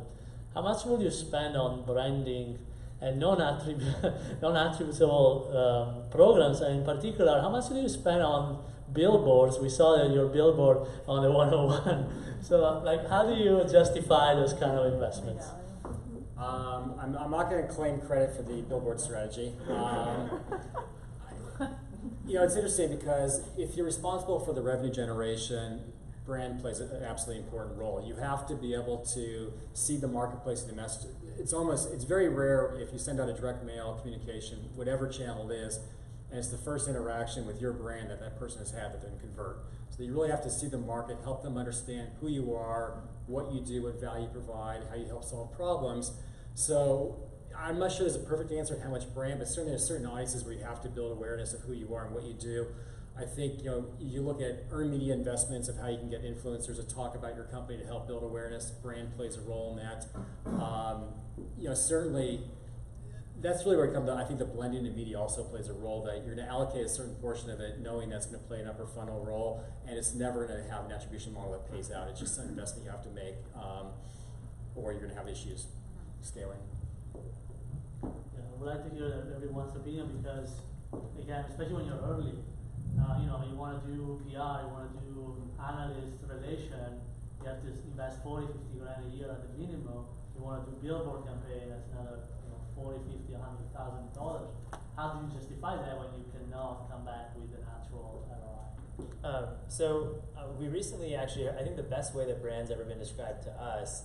How much will you spend on branding and non-attributable programs? And in particular, how much do you spend on billboards? We saw that your billboard on the 101. So, how do you justify those kind of investments? I'm not going to claim credit for the billboard strategy. It's interesting because if you're responsible for the revenue generation, brand plays an absolutely important role. You have to be able to see the marketplace and the message. It's very rare if you send out a direct mail communication, whatever channel it is, and it's the first interaction with your brand that person has had that didn't convert. So you really have to see the market, help them understand who you are, what you do, what value you provide, how you help solve problems. So I'm not sure there's a perfect answer on how much brand, but certainly there's certain audiences where you have to build awareness of who you are and what you do. I think you look at earned media investments of how you can get influencers to talk about your company to help build awareness. Brand plays a role in that. Certainly that's really where it comes down. I think the blending of media also plays a role, that you're going to allocate a certain portion of it knowing that's going to play an upper funnel role, and it's never going to have an attribution model that pays out. It's just an investment you have to make, or you're going to have issues scaling. Yeah, I would like to hear everyone's opinion because, again, especially when you're early, you want to do PR, you want to do analyst relation, you have to invest 40, 50 grand a year at the minimum. You want to do billboard campaign, that's another 40, 50, $100,000. How do you justify that when you cannot come back with an actual ROI? We recently actually, I think the best way that brand's ever been described to us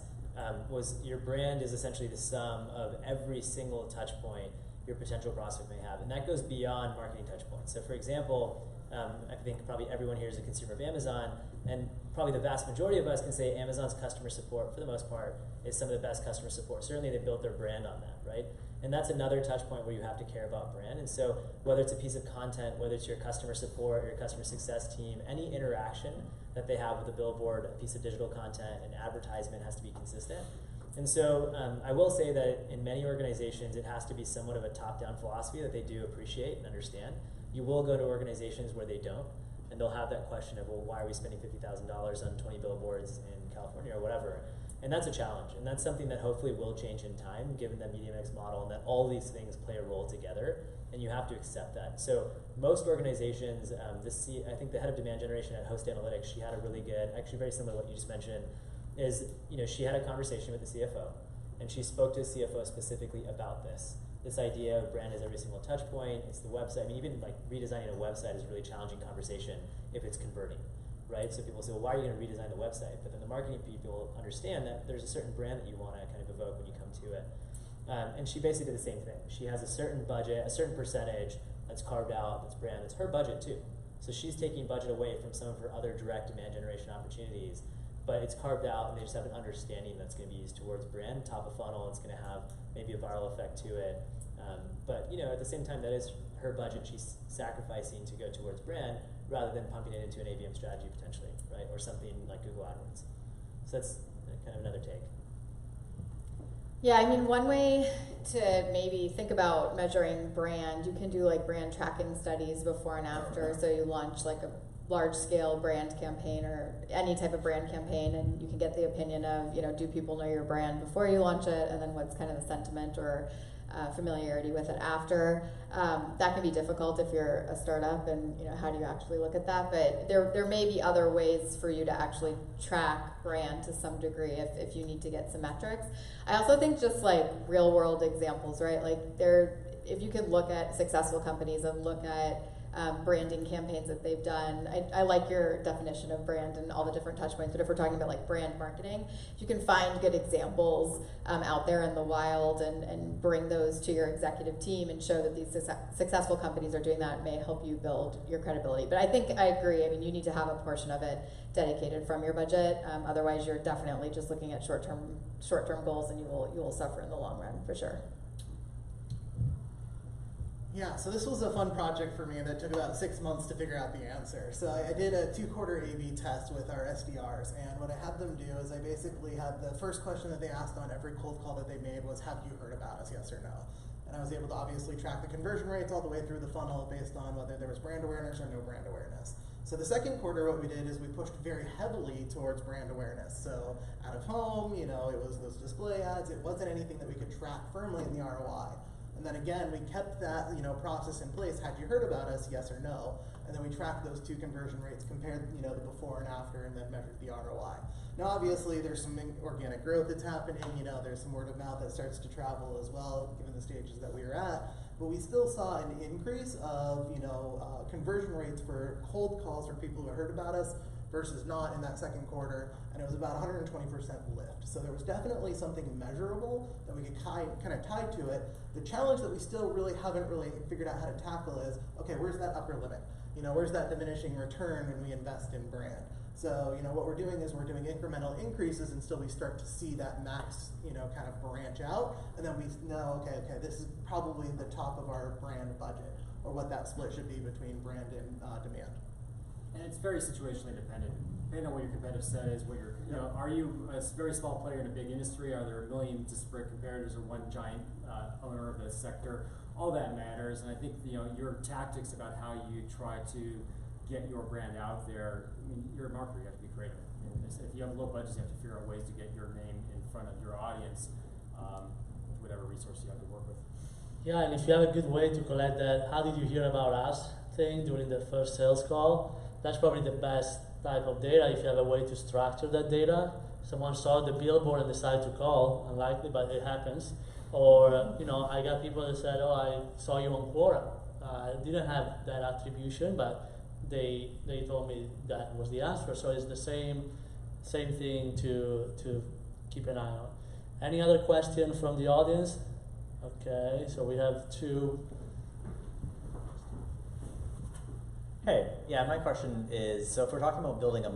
was your brand is essentially the sum of every single touch point your potential prospect may have. And that goes beyond marketing touch points. So for example, I think probably everyone here is a consumer of Amazon, and probably the vast majority of us can say Amazon's customer support, for the most part, is some of the best customer support. Certainly they built their brand on that, right? And that's another touch point where you have to care about brand. And so whether it's a piece of content, whether it's your customer support or your customer success team, any interaction that they have with a billboard, a piece of digital content, an advertisement has to be consistent. And so I will say that in many organizations, it has to be somewhat of a top-down philosophy that they do appreciate and understand. You will go to organizations where they don't, and they'll have that question of, well, why are we spending $50,000 on 20 billboards in California or whatever? And that's a challenge, and that's something that hopefully will change in time, given the media mix model, and that all these things play a role together, and you have to accept that. So most organizations, I think the head of demand generation at Host Analytics, she had a really good, actually very similar to what you just mentioned, is she had a conversation with the CFO, and she spoke to the CFO specifically about this idea of brand as every single touch point. It's the website. I mean, even like redesigning a website is a really challenging conversation if it's converting, right? So people say, well, why are you going to redesign the website? But then the marketing people understand that there's a certain brand that you want to kind of evoke when you come to it. And she basically did the same thing. She has a certain budget, a certain percentage that's carved out, that's brand, that's her budget too. So she's taking budget away from some of her other direct demand generation opportunities, but it's carved out, and they just have an understanding that's going to be used towards brand, top of funnel. It's going to have maybe a viral effect to it. But at the same time, that is her budget she's sacrificing to go towards brand rather than pumping it into an ABM strategy potentially, right? Or something like Google AdWords. So that's kind of another take. Yeah, I mean, one way to maybe think about measuring brand, you can do like brand tracking studies before and after. So you launch like a large-scale brand campaign or any type of brand campaign, and you can get the opinion of, do people know your brand before you launch it, and then what's kind of the sentiment or familiarity with it after. That can be difficult if you're a startup, and how do you actually look at that? But there may be other ways for you to actually track brand to some degree if you need to get some metrics. I also think just like real world examples, right? Like if you can look at successful companies and look at branding campaigns that they've done. I like your definition of brand and all the different touch points, but if we're talking about like brand marketing, if you can find good examples out there in the wild and bring those to your executive team and show that these successful companies are doing that, it may help you build your credibility. But I think I agree. I mean, you need to have a portion of it dedicated from your budget. Otherwise, you're definitely just looking at short-term goals, and you will suffer in the long run for sure. Yeah, so this was a fun project for me that took about 6 months to figure out the answer. So I did a 2-quarter A/B test with our SDRs, and what I had them do is I basically had the first question that they asked on every cold call that they made was, have you heard about us, yes or no? And I was able to obviously track the conversion rates all the way through the funnel based on whether there was brand awareness or no brand awareness. So the second quarter, what we did is we pushed very heavily towards brand awareness. So out of home, it was those display ads. It wasn't anything that we could track firmly in the ROI. And then again, we kept that process in place. Had you heard about us, yes or no? And then we tracked those two conversion rates, compared the before and after, and then measured the ROI. Now, obviously, there's some organic growth that's happening. There's some word of mouth that starts to travel as well, given the stages that we were at. But we still saw an increase of conversion rates for cold calls for people who heard about us versus not in that second quarter, and it was about 120% lift. So there was definitely something measurable that we could kind of tie to it. The challenge that we still haven't really figured out how to tackle is, okay, where's that upper limit? Where's that diminishing return when we invest in brand? So, what we're doing is we're doing incremental increases until we start to see that max, kind of branch out, and then we know, okay, this is probably the top of our brand budget, or what that split should be between brand and demand. And it's very situationally dependent. Depending on what your competitive set is, are you a very small player in a big industry? Are there a million disparate competitors or one giant owner of the sector? All that matters, and I think your tactics about how you try to get your brand out there. I mean, you're a marketer, you have to be creative. And if you have low budgets, you have to figure out ways to get your name in front of your audience, with whatever resource you have to work with. Yeah, and if you have a good way to collect that, how did you hear about us thing during the first sales call, that's probably the best type of data if you have a way to structure that data. Someone saw the billboard and decided to call, unlikely, but it happens. Or, I got people that said, oh, I saw you on Quora. I didn't have that attribution, but they told me that was the answer. So it's the same thing to keep an eye on. Any other question from the audience? Okay, so we have 2. Hey, yeah, my question is, so if we're talking about building a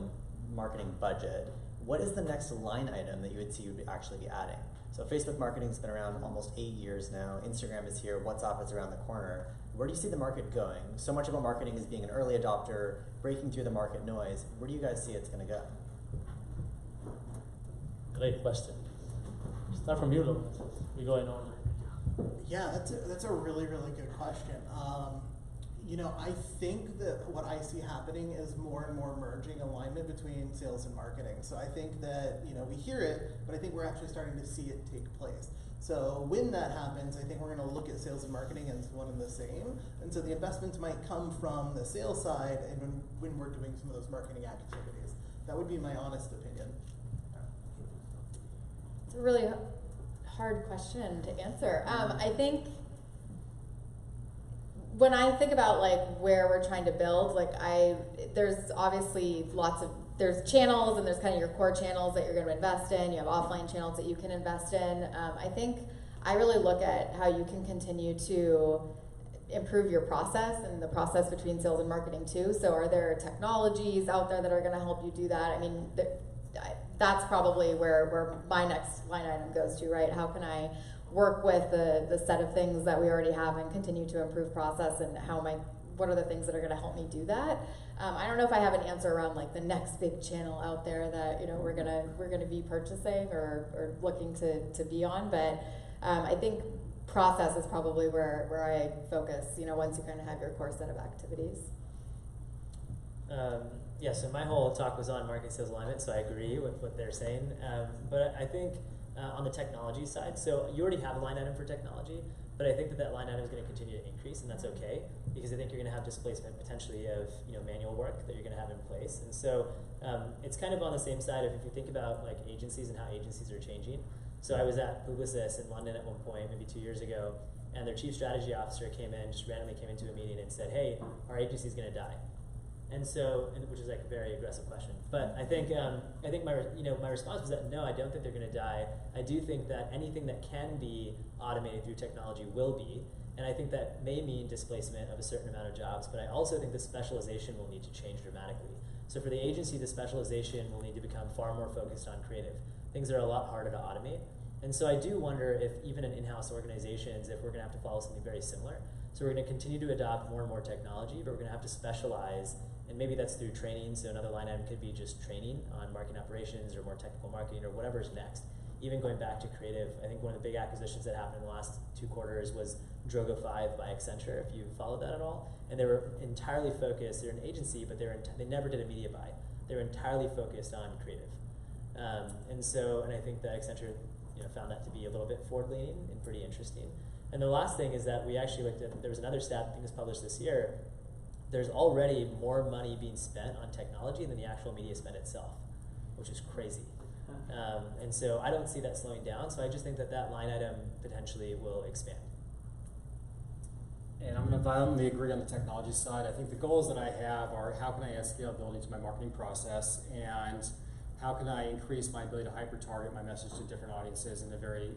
marketing budget, what is the next line item that you would see you would actually be adding? So Facebook marketing's been around almost 8 years now. Instagram is here. WhatsApp is around the corner. Where do you see the market going? So much about marketing is being an early adopter, breaking through the market noise. Where do you guys see it's going to go? Great question. Start from you, Lorenz. We're going on. Yeah, that's a really, really good question. I think that what I see happening is more and more merging alignment between sales and marketing. So I think that, we hear it, but I think we're actually starting to see it take place. So when that happens, I think we're going to look at sales and marketing as one and the same. And so the investments might come from the sales side and when we're doing some of those marketing activities. That would be my honest opinion. It's a really hard question to answer. I think when I think about where we're trying to build, there's obviously there's channels, and there's kind of your core channels that you're going to invest in. You have offline channels that you can invest in. I think I really look at how you can continue to improve your process and the process between sales and marketing too. So are there technologies out there that are going to help you do that? I mean, that's probably where my next line item goes to, right? How can I work with the set of things that we already have and continue to improve process, and what are the things that are going to help me do that? I don't know if I have an answer around the next big channel out there that we're gonna be purchasing or looking to be on, but I think process is probably where I focus. Once you kind of have your core set of activities. Yeah, so my whole talk was on marketing sales alignment, so I agree with what they're saying. But I think on the technology side, so you already have a line item for technology, but I think that line item is going to continue to increase, and that's okay, because I think you're going to have displacement potentially of manual work that you're going to have in place. And so it's kind of on the same side of if you think about like agencies and how agencies are changing. So I was at Publicis in London at one point, maybe 2 years ago, and their chief strategy officer just randomly came into a meeting and said, hey, our agency's going to die. And so, which is like a very aggressive question, but I think my response was that no, I don't think they're going to die. I do think that anything that can be automated through technology will be, and I think that may mean displacement of a certain amount of jobs. But I also think the specialization will need to change dramatically. So for the agency, the specialization will need to become far more focused on creative. Things are a lot harder to automate, and so I do wonder if even in in-house organizations, if we're going to have to follow something very similar. So we're going to continue to adopt more and more technology, but we're going to have to specialize. And maybe that's through training, so another line item could be just training on marketing operations or more technical marketing or whatever's next. Even going back to creative, I think one of the big acquisitions that happened in the last 2 quarters was Drogo5 by Accenture, if you followed that at all. And they were entirely focused, they're an agency, but they never did a media buy. They were entirely focused on creative. And I think that Accenture found that to be a little bit forward-leaning and pretty interesting. And the last thing is that we actually looked at, there was another stat that was published this year. There's already more money being spent on technology than the actual media spend itself, which is crazy. And so I don't see that slowing down, so I just think that line item potentially will expand. And I'm going to violently agree on the technology side. I think the goals that I have are how can I add scalability to my marketing process, and how can I increase my ability to hyper-target my message to different audiences in a very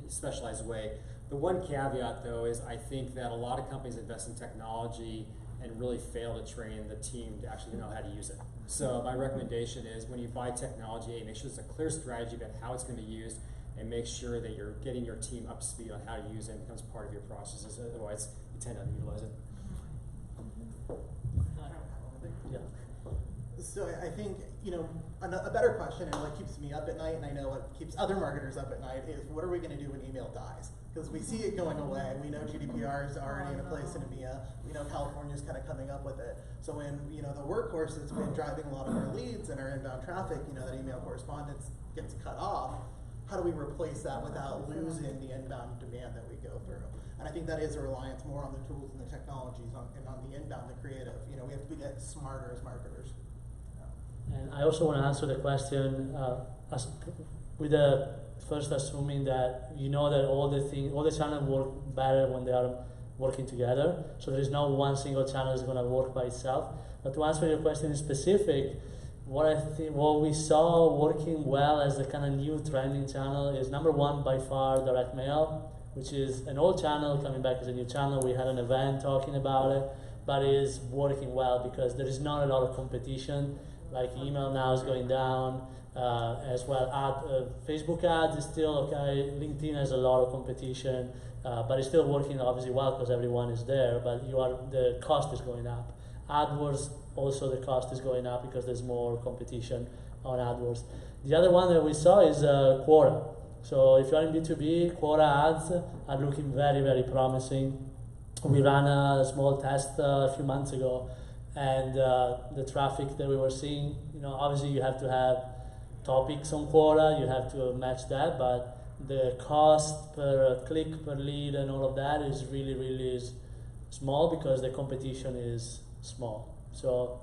specialized way. The one caveat, though, is I think that a lot of companies invest in technology and really fail to train the team to actually know how to use it. So my recommendation is when you buy technology, make sure there's a clear strategy about how it's going to be used, and make sure that you're getting your team up to speed on how to use it and becomes part of your processes. Otherwise, you tend not to utilize it. Yeah. So I think, a better question, and what keeps me up at night, and I know what keeps other marketers up at night, is what are we going to do when email dies? Because we see it going away. We know GDPR is already in a place in EMEA. We know California's kind of coming up with it. So when, the workhorse that's been driving a lot of our leads and our inbound traffic, that email correspondence gets cut off, how do we replace that without losing the inbound demand that we go through? And I think that is a reliance more on the tools and the technologies and on the inbound, the creative. We have to get smarter as marketers. And I also want to answer the question with the first assuming that that all the channels work better when they are working together. So there is no one single channel is going to work by itself. But to answer your question in specific, what we saw working well as the kind of new trending channel is number one by far direct mail, which is an old channel coming back as a new channel. We had an event talking about it, but it is working well because there is not a lot of competition. Like email now is going down as well. Facebook ads is still okay. LinkedIn has a lot of competition, but it's still working obviously well because everyone is there. But the cost is going up. AdWords also the cost is going up because there's more competition on AdWords. The other one that we saw is Quora. So if you're in B2B, Quora ads are looking very, very promising. We ran a small test a few months ago. And the traffic that we were seeing, obviously you have to have topics on Quora, you have to match that, but the cost per click, per lead, and all of that is really, really small because the competition is small. So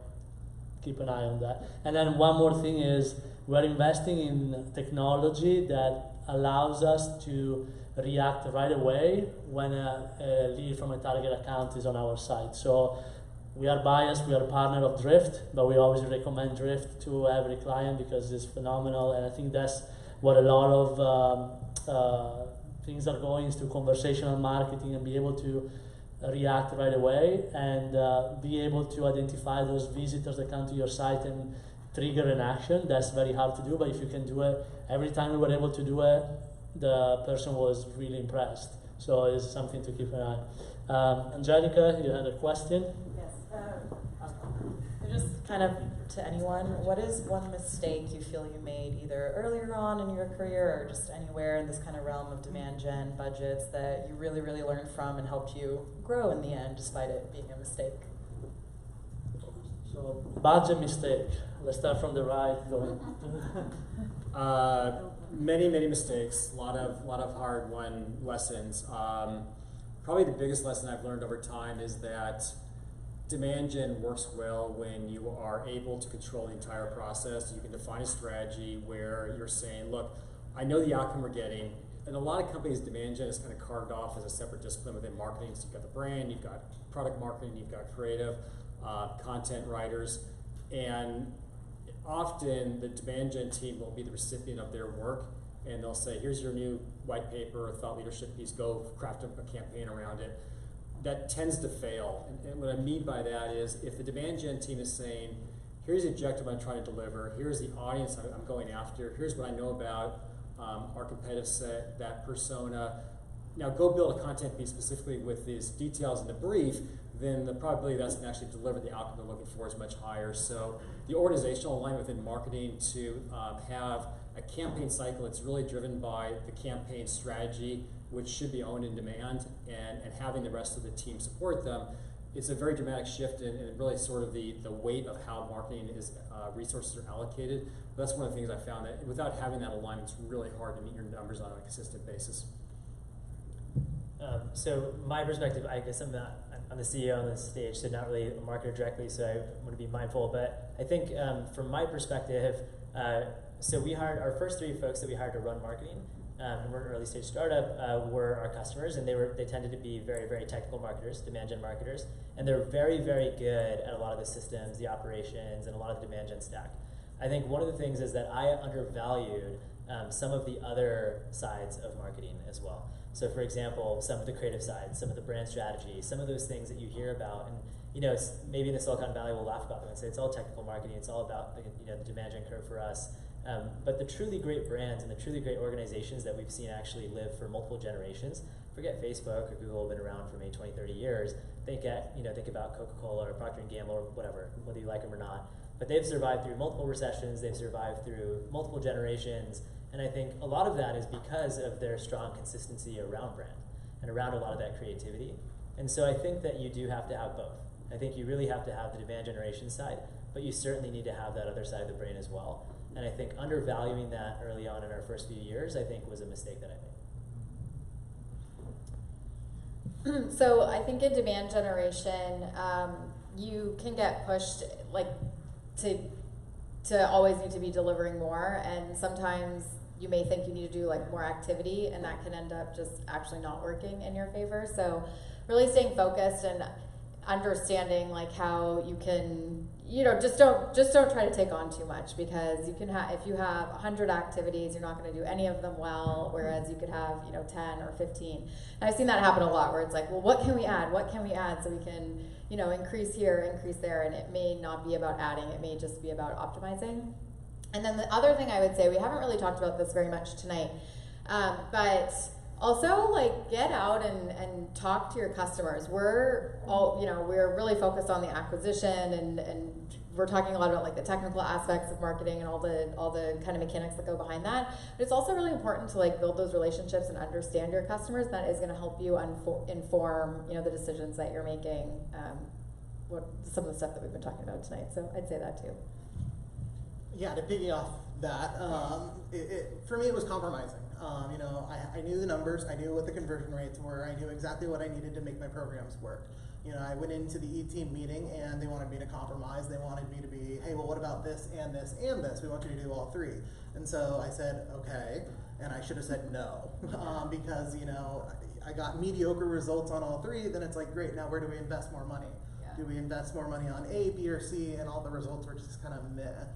keep an eye on that. And then one more thing is we're investing in technology that allows us to react right away when a lead from a target account is on our site. So we are biased, we are a partner of Drift, but we always recommend Drift to every client because it's phenomenal, and I think that's what a lot of things are going into conversational marketing and be able to react right away and be able to identify those visitors that come to your site and trigger an action. That's very hard to do, but if you can do it, every time we were able to do it, the person was really impressed. So it's something to keep an eye. Angelica, you had a question? Just kind of to anyone, what is one mistake you feel you made either earlier on in your career or just anywhere in this kind of realm of demand gen budgets that you really, really learned from and helped you grow in the end despite it being a mistake? So, budget mistake. Let's start from the right. Going. Many mistakes. A lot of hard-won lessons. Probably the biggest lesson I've learned over time is that demand gen works well when you are able to control the entire process. You can define a strategy where you're saying, look, I know the outcome we're getting. In a lot of companies, demand gen is kind of carved off as a separate discipline within marketing. So you've got the brand, you've got product marketing, you've got creative, content writers, and often the demand gen team will be the recipient of their work, and they'll say, here's your new white paper or thought leadership piece, go craft a campaign around it. That tends to fail. And what I mean by that is if the demand gen team is saying, here's the objective I'm trying to deliver, here's the audience I'm going after, here's what I know about our competitive set, that persona, now go build a content piece specifically with these details in the brief, then the probability that's going to actually deliver the outcome they're looking for is much higher. So the organizational alignment within marketing to have a campaign cycle that's really driven by the campaign strategy, which should be owned in demand, and having the rest of the team support them, it's a very dramatic shift in really sort of the weight of how marketing is resources are allocated. But that's one of the things I found that without having that alignment, it's really hard to meet your numbers on a consistent basis. So my perspective, I guess I'm the CEO on this stage, so not really a marketer directly, so I want to be mindful. But I think from my perspective, so we hired our first 3 folks that we hired to run marketing, and we're an early stage startup, were our customers, and they tended to be very, very technical marketers, demand gen marketers, and they're very, very good at a lot of the systems, the operations, and a lot of the demand gen stack. I think one of the things is that I undervalued some of the other sides of marketing as well. So for example, some of the creative sides, some of the brand strategy, some of those things that you hear about, and it's, maybe in the Silicon Valley we'll laugh about them and say it's all technical marketing, it's all about the demand gen curve for us. But the truly great brands and the truly great organizations that we've seen actually live for multiple generations, forget Facebook or Google, been around for maybe 20, 30 years, think about Coca-Cola or Procter & Gamble or whatever, whether you like them or not. But they've survived through multiple recessions, they've survived through multiple generations, and I think a lot of that is because of their strong consistency around brand and around a lot of that creativity. And so I think that you do have to have both. I think you really have to have the demand generation side, but you certainly need to have that other side of the brain as well. And I think undervaluing that early on in our first few years, I think was a mistake that I made. So I think in demand generation, you can get pushed to always need to be delivering more, and sometimes you may think you need to do more activity, and that can end up just actually not working in your favor. So really staying focused and understanding how you can, just don't try to take on too much, because you can have, if you have 100 activities, you're not going to do any of them well, whereas you could have 10 or 15. And I've seen that happen a lot, where it's well, what can we add so we can increase here, increase there, and it may not be about adding, it may just be about optimizing. And then the other thing I would say, we haven't really talked about this very much tonight, but also get out and talk to your customers. We're really focused on the acquisition, and we're talking a lot about the technical aspects of marketing and all the kind of mechanics that go behind that. But it's also really important to build those relationships and understand your customers. That is going to help you inform the decisions that you're making. Some of the stuff that we've been talking about tonight. So I'd say that too. Yeah, to piggy off that, for me it was compromising. I knew the numbers, I knew what the conversion rates were, I knew exactly what I needed to make my programs work. I went into the E-team meeting and they wanted me to compromise. They wanted me to be, hey, well, what about this and this and this? We want you to do all 3. And so I said, okay, and I should have said no, because I got mediocre results on all 3. Then it's great, now where do we invest more money? Do we invest more money on A, B, or C, and all the results were just kind of meh?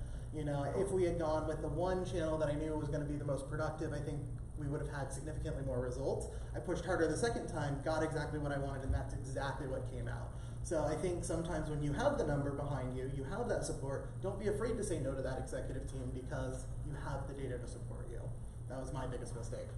If we had gone with the one channel that I knew was going to be the most productive, I think we would have had significantly more results. I pushed harder the second time, got exactly what I wanted, and that's exactly what came out. So I think sometimes when you have the number behind you, you have that support, don't be afraid to say no to that executive team, because you have the data to support you. That was my biggest mistake.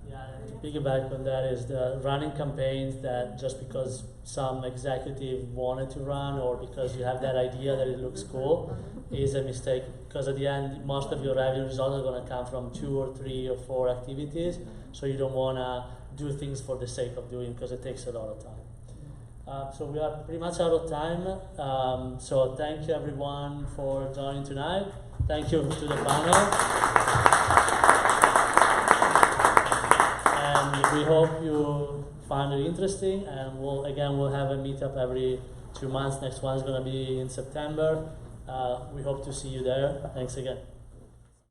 Yeah, and to piggyback on that is the running campaigns that just because some executive wanted to run, or because you have that idea that it looks cool, is a mistake, because at the end most of your revenue results are going to come from 2 or 3 or 4 activities, so you don't want to do things for the sake of doing, because it takes a lot of time. So we are pretty much out of time. So thank you everyone for joining tonight. Thank you to the panel. And we hope you find it interesting. And we'll have a meetup every 2 months. Next one is going to be in September. We hope to see you there. Thanks again.